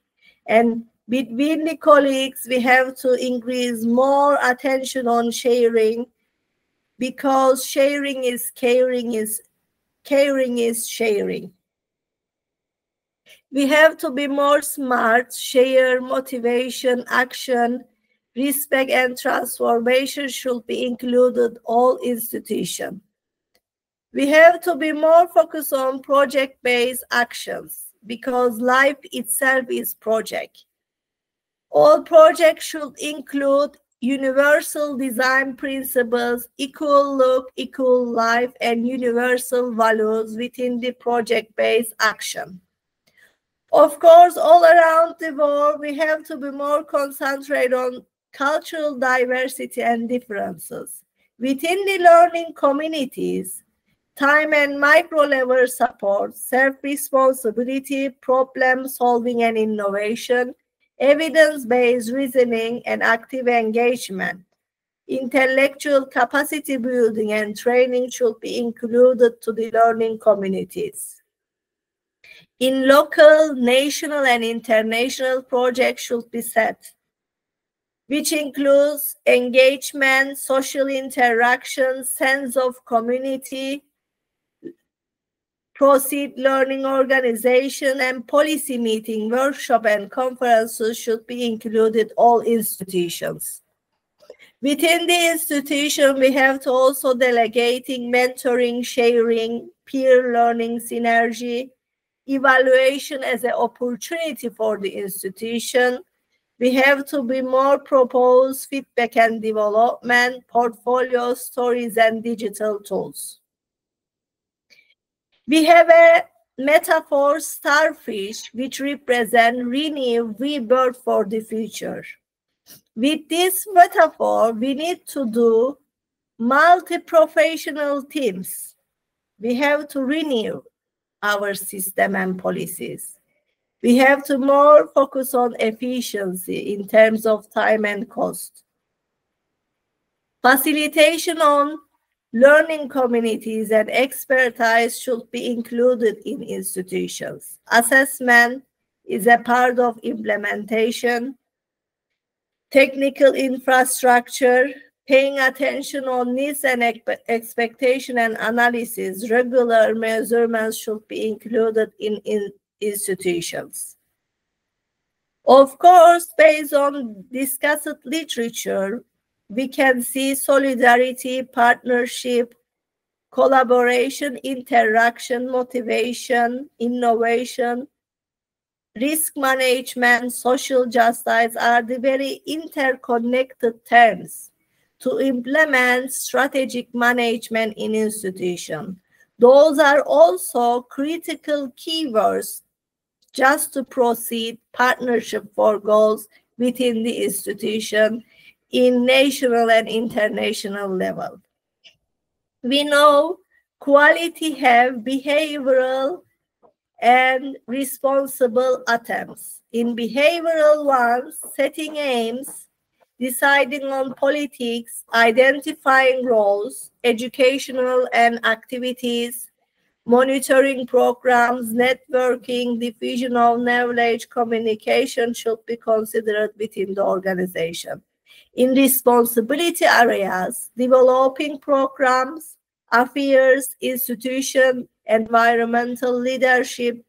And between the colleagues, we have to increase more attention on sharing, because sharing is caring is sharing. We have to be more smart, share, motivation, action, respect, and transformation should be included all institutions. We have to be more focused on project-based actions, because life itself is project. All projects should include universal design principles, equal look, equal life, and universal values within the project-based action. Of course, all around the world, we have to be more concentrated on cultural diversity and differences. Within the learning communities, time and micro-level support, self-responsibility, problem-solving and innovation, evidence-based reasoning and active engagement, intellectual capacity building and training should be included to the learning communities. In local, national, and international projects should be set, which includes engagement, social interaction, sense of community, proceed learning organization, and policy meeting, workshop, and conferences should be included all institutions. Within the institution, we have to also delegating, mentoring, sharing, peer learning, synergy, evaluation as an opportunity for the institution. We have to be more propose feedback and development, portfolio stories, and digital tools. We have a metaphor, starfish, which represent renew, rebirth for the future. With this metaphor, we need to do multi-professional teams. We have to renew our system and policies. We have to more focus on efficiency in terms of time and cost. Facilitation on learning communities and expertise should be included in institutions. Assessment is a part of implementation. Technical infrastructure, paying attention on needs and expectation and analysis, regular measurements should be included in institutions. Of course, based on discussed literature, we can see solidarity, partnership, collaboration, interaction, motivation, innovation, risk management, social justice are the very interconnected terms to implement strategic management in institutions. Those are also critical keywords just to proceed partnership for goals within the institution in national and international level. We know quality have behavioral and responsible attempts. In behavioral ones, setting aims, deciding on politics, identifying roles, educational and activities, monitoring programs, networking, diffusion of knowledge, communication should be considered within the organization. In responsibility areas, developing programs, affairs, institution, environmental leadership,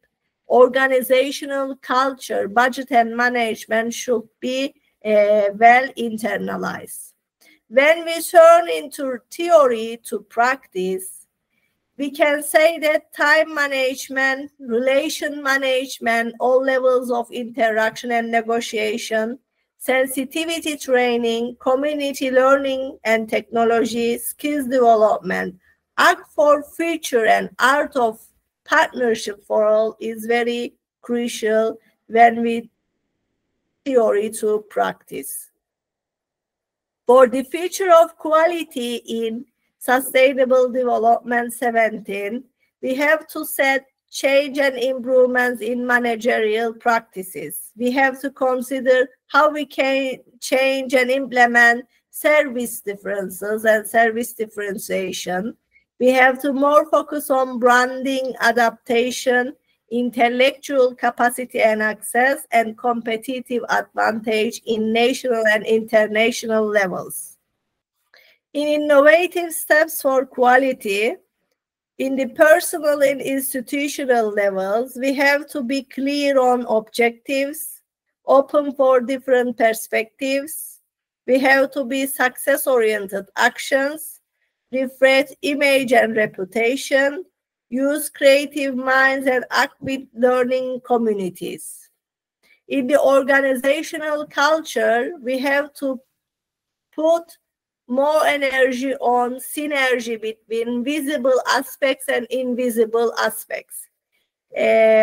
organizational culture, budget and management should be well internalized. When we turn into theory to practice, we can say that time management, relation management, all levels of interaction and negotiation, sensitivity training, community learning and technology, skills development, act for future and art of partnership for all is very crucial when we theory to practice. For the future of quality in Sustainable Development 17, we have to set change and improvements in managerial practices. We have to consider how we can change and implement service differences and service differentiation. We have to more focus on branding, adaptation, intellectual capacity and access, and competitive advantage in national and international levels. In innovative steps for quality, in the personal and institutional levels, we have to be clear on objectives, open for different perspectives. We have to be success-oriented actions, reflect image and reputation, use creative minds, and act with learning communities. In the organizational culture, we have to put more energy on synergy between visible aspects and invisible aspects.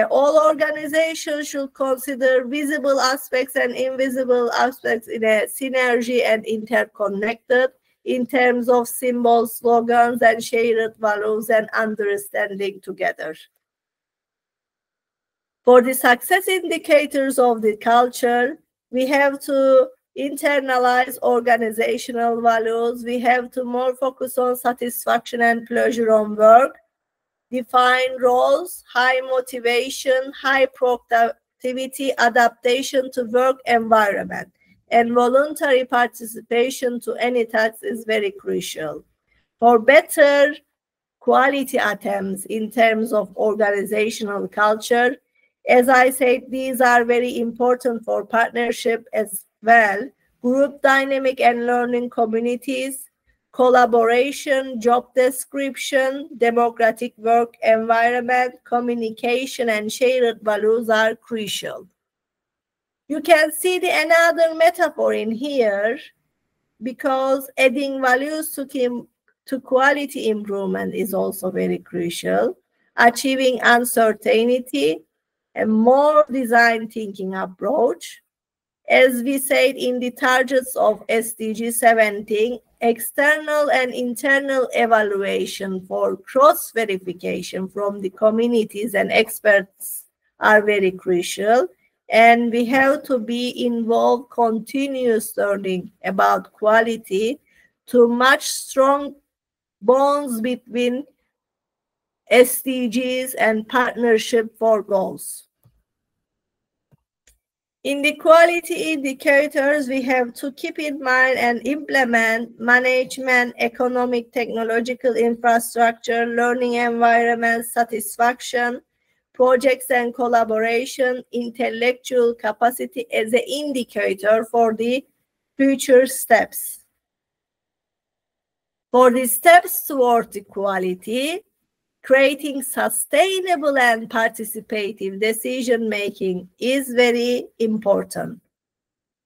All organizations should consider visible aspects and invisible aspects in a synergy and interconnected in terms of symbols, slogans, and shared values and understanding together. For the success indicators of the culture, we have to internalize organizational values. We have to more focus on satisfaction and pleasure on work, define roles, high motivation, high productivity, adaptation to work environment, and voluntary participation to any task is very crucial. For better quality attempts in terms of organizational culture, as I said, these are very important for partnership as well. Group dynamic and learning communities, collaboration, job description, democratic work environment, communication, and shared values are crucial. You can see another metaphor in here, because adding values to quality improvement is also very crucial. Achieving uncertainty, a more design thinking approach. As we said in the targets of SDG 17, external and internal evaluation for cross-verification from the communities and experts are very crucial. And we have to be involved continuous learning about quality to match strong bonds between SDGs and partnership for goals. In the quality indicators, we have to keep in mind and implement management, economic, technological infrastructure, learning environment, satisfaction, projects and collaboration, intellectual capacity as an indicator for the future steps. For the steps toward equality, creating sustainable and participative decision-making is very important.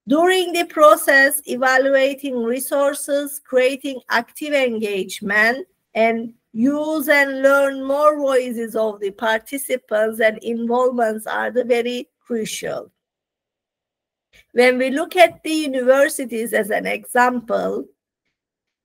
During the process, evaluating resources, creating active engagement, and use and learn more voices of the participants and involvements are very crucial. When we look at the universities as an example,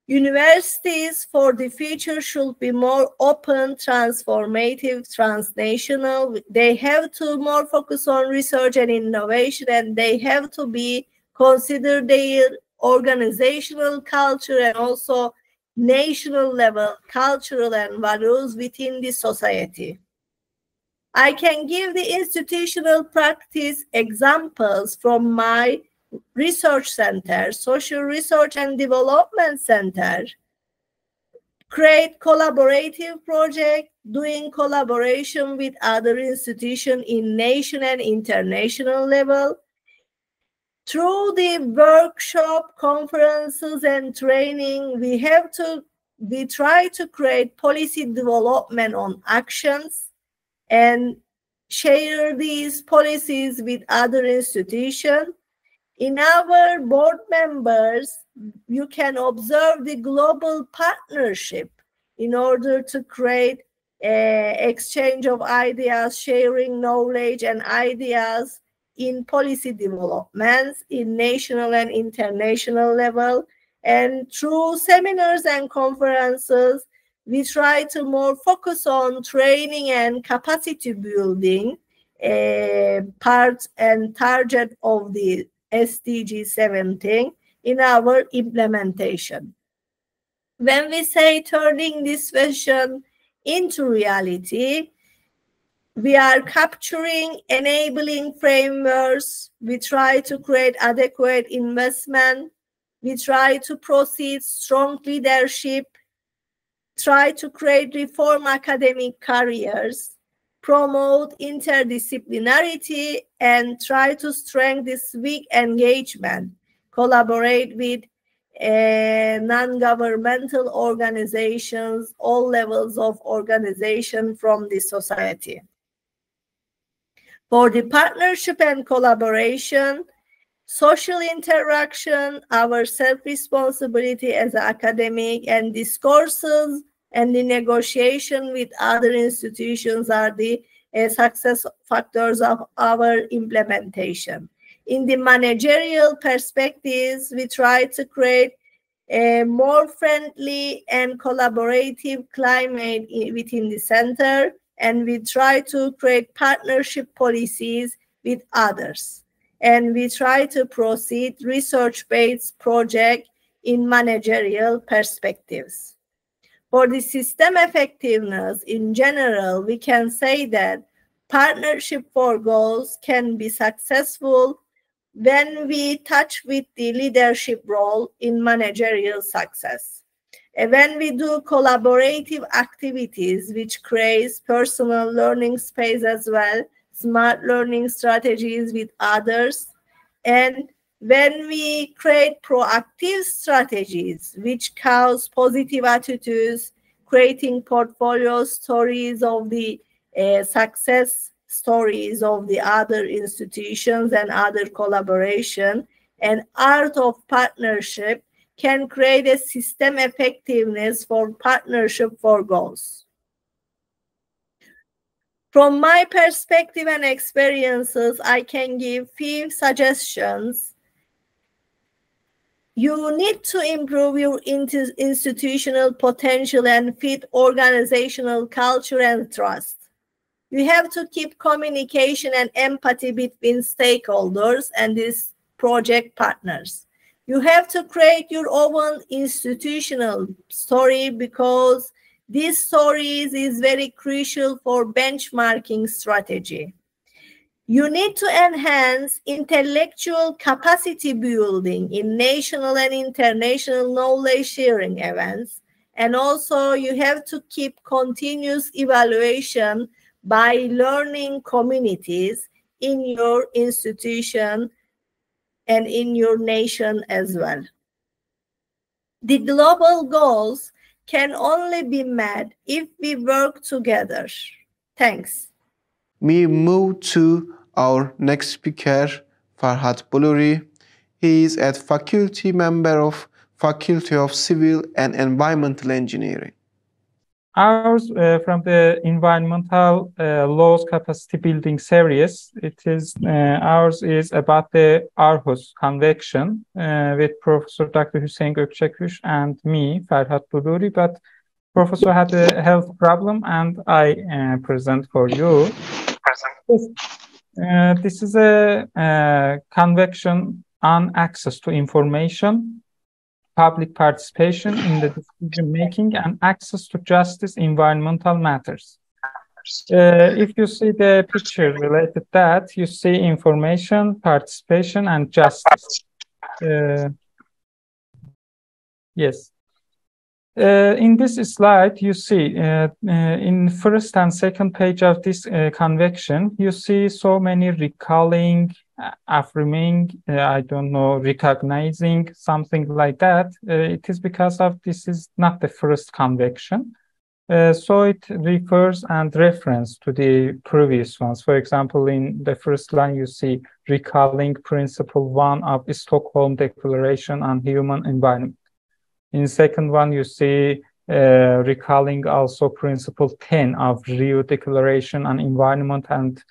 universities for the future should be more open, transformative, transnational. They have to more focus on research and innovation, and they have to be consider their organizational culture and also national level cultural and values within the society. I can give the institutional practice examples from my research center, Social Research and Development Center. Create collaborative project, doing collaboration with other institutions in nation and international level. Through the workshop, conferences, and training, we try to create policy development on actions and share these policies with other institutions. In our board members, you can observe the global partnership in order to create exchange of ideas, sharing knowledge and ideas in policy developments in national and international level. And through seminars and conferences, we try to more focus on training and capacity building part and target of the SDG 17 in our implementation. When we say turning this vision into reality, we are capturing enabling frameworks. We try to create adequate investment. We try to proceed strong leadership, try to create reform academic careers, promote interdisciplinarity, and try to strengthen civic engagement, collaborate with non-governmental organizations, all levels of organization from the society. For the partnership and collaboration, social interaction, our self-responsibility as an academic, and discourses and the negotiation with other institutions are the success factors of our implementation. In the managerial perspectives, we try to create a more friendly and collaborative climate within the center, and we try to create partnership policies with others. And we try to proceed research-based project in managerial perspectives. For the system effectiveness in general, we can say that partnership for goals can be successful when we touch with the leadership role in managerial success. And when we do collaborative activities, which creates personal learning space as well, smart learning strategies with others, and when we create proactive strategies which cause positive attitudes, creating portfolio stories of the success stories of the other institutions and other collaboration, and art of partnership can create a system effectiveness for partnership for goals. From my perspective and experiences, I can give few suggestions. You need to improve your institutional potential and fit organizational culture and trust. You have to keep communication and empathy between stakeholders and these project partners. You have to create your own institutional story, because these stories is very crucial for benchmarking strategy. You need to enhance intellectual capacity building in national and international knowledge sharing events. And also you have to keep continuous evaluation by learning communities in your institution and in your nation as well. The global goals can only be met if we work together. Thanks. We move to our next speaker, Farhad Bolouri'nin. He is a faculty member of Faculty of Civil and Environmental Engineering. Ours from the environmental laws capacity building series. Ours is about the Aarhus Convention with Professor Dr. Hüseyin Gökçekuş and me, Farhad Bolouri'nin. But Professor had a health problem, and I present for you. This is a convention on access to information, public participation in the decision-making, and access to justice, environmental matters. If you see the picture related to that, you see information, participation, and justice. Yes. In this slide, you see in first and second page of this convention, you see so many recalling, affirming, I don't know, recognizing, something like that. It is because of this is not the first convention. So it refers and reference to the previous ones. For example, in the first line, you see recalling Principle 1 of the Stockholm Declaration on Human Environment. In the second one, you see recalling also Principle 10 of Rio Declaration on Environment and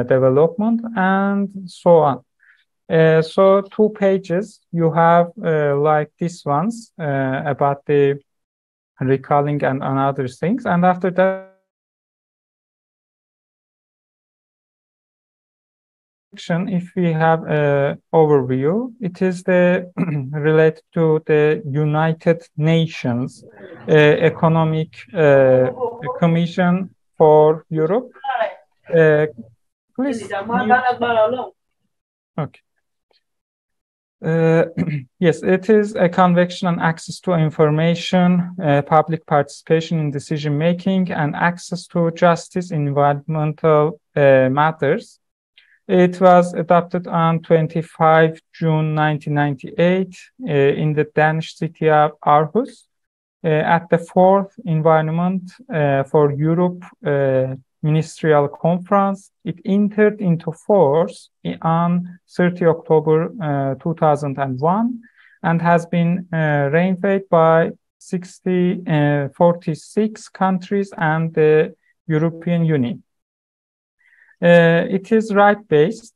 Development, and so on. So 2 pages, you have like these ones about the recalling and other things. And after that, if we have an overview, it is the related to the United Nations Economic Commission for Europe. Please. Okay. Yes, it is a convention on access to information, public participation in decision-making, and access to justice in environmental matters. It was adopted on 25 June 1998 in the Danish city of Aarhus at the 4th Environment for Europe Ministerial Conference. It entered into force on 30 October 2001 and has been ratified by 46 countries and the European Union. It is right-based,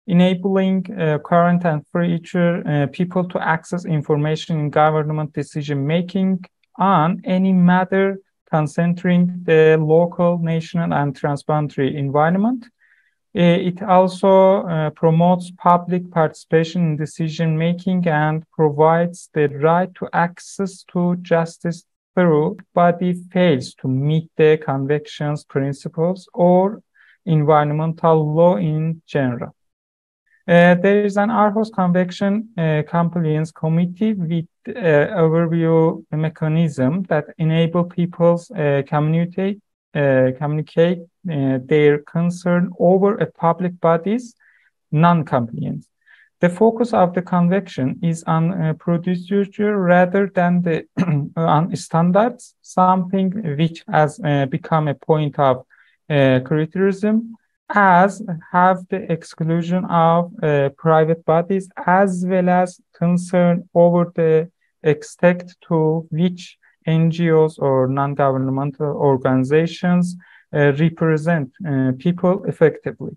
enabling current and future people to access information in government decision-making on any matter concerning the local, national, and transboundary environment. It also promotes public participation in decision-making and provides the right to access to justice through body fails to meet the convention's principles or environmental law in general. There is an Aarhus Convention Compliance Committee with overview mechanism that enable people communicate their concern over a public body's non-compliance. The focus of the convention is on procedure rather than the on standards, something which has become a point of criticism, as have the exclusion of private bodies, as well as concern over the extent to which NGOs or non-governmental organizations represent people effectively.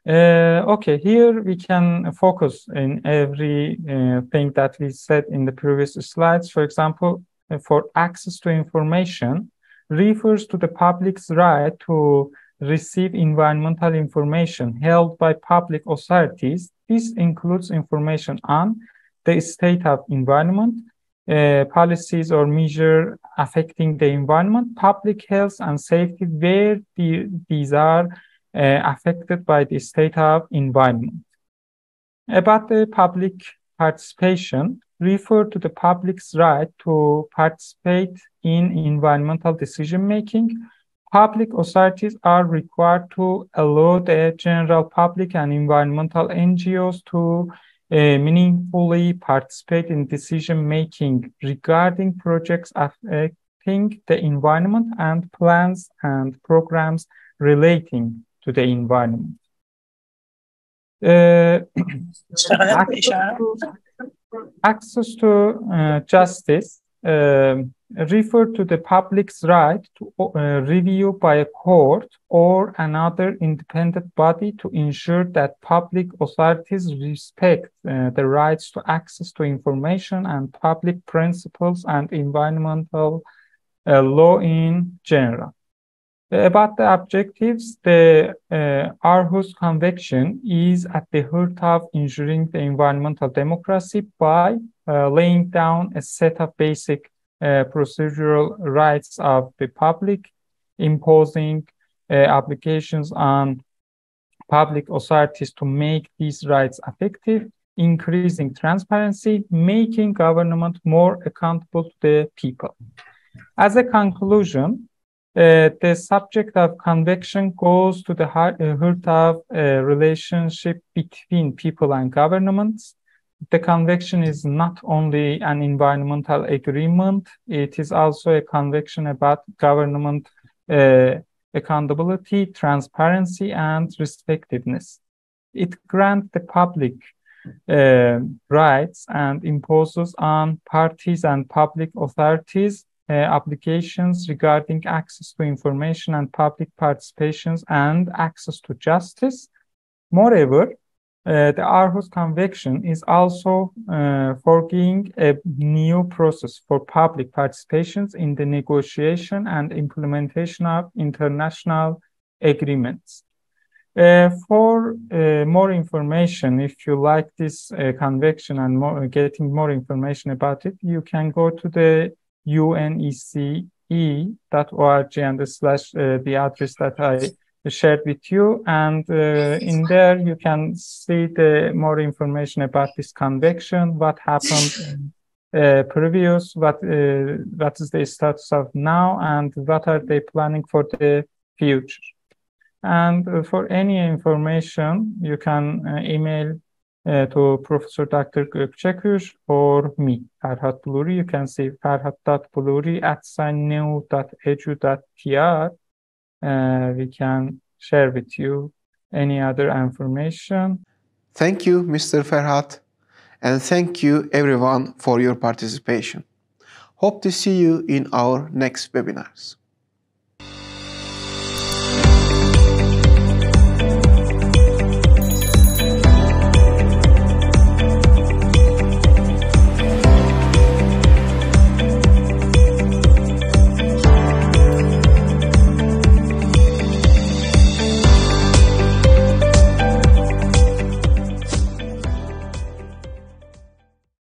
Okay, here we can focus in everything that we said in the previous slides. For example, for access to information refers to the public's right to receive environmental information held by public authorities. This includes information on the state of environment, policies or measures affecting the environment, public health and safety, where these are affected by the state of environment. About the public participation, refer to the public's right to participate in environmental decision-making. Public authorities are required to allow the general public and environmental NGOs to meaningfully participate in decision-making regarding projects affecting the environment and plans and programs relating to the environment. Access to justice refer to the public's right to review by a court or another independent body to ensure that public authorities respect the rights to access to information and public principles and environmental law in general. About the objectives, the Aarhus Convention is at the heart of ensuring the environmental democracy by laying down a set of basic procedural rights of the public, imposing obligations on public authorities to make these rights effective, increasing transparency, making government more accountable to the people. As a conclusion, the subject of convention goes to the heart of a relationship between people and governments. The convention is not only an environmental agreement, it is also a convention about government accountability, transparency, and respectiveness. It grants the public rights and imposes on parties and public authorities obligations regarding access to information and public participations and access to justice. Moreover, the Aarhus Convention is also foregoing a new process for public participations in the negotiation and implementation of international agreements. For more information, if you like this convention and getting more information about it, you can go to the unece.org and the address that I shared with you, and in there you can see the more information about this convention, what happened previous, what is the status of now, and what are they planning for the future. And for any information, you can email to Professor Dr. Gökçekuş or me, Farhad Bolouri. You can see farhad.bolouri@new.edu.tr. We can share with you any other information. Thank you, Mr. Farhad, and thank you everyone for your participation. Hope to see you in our next webinars.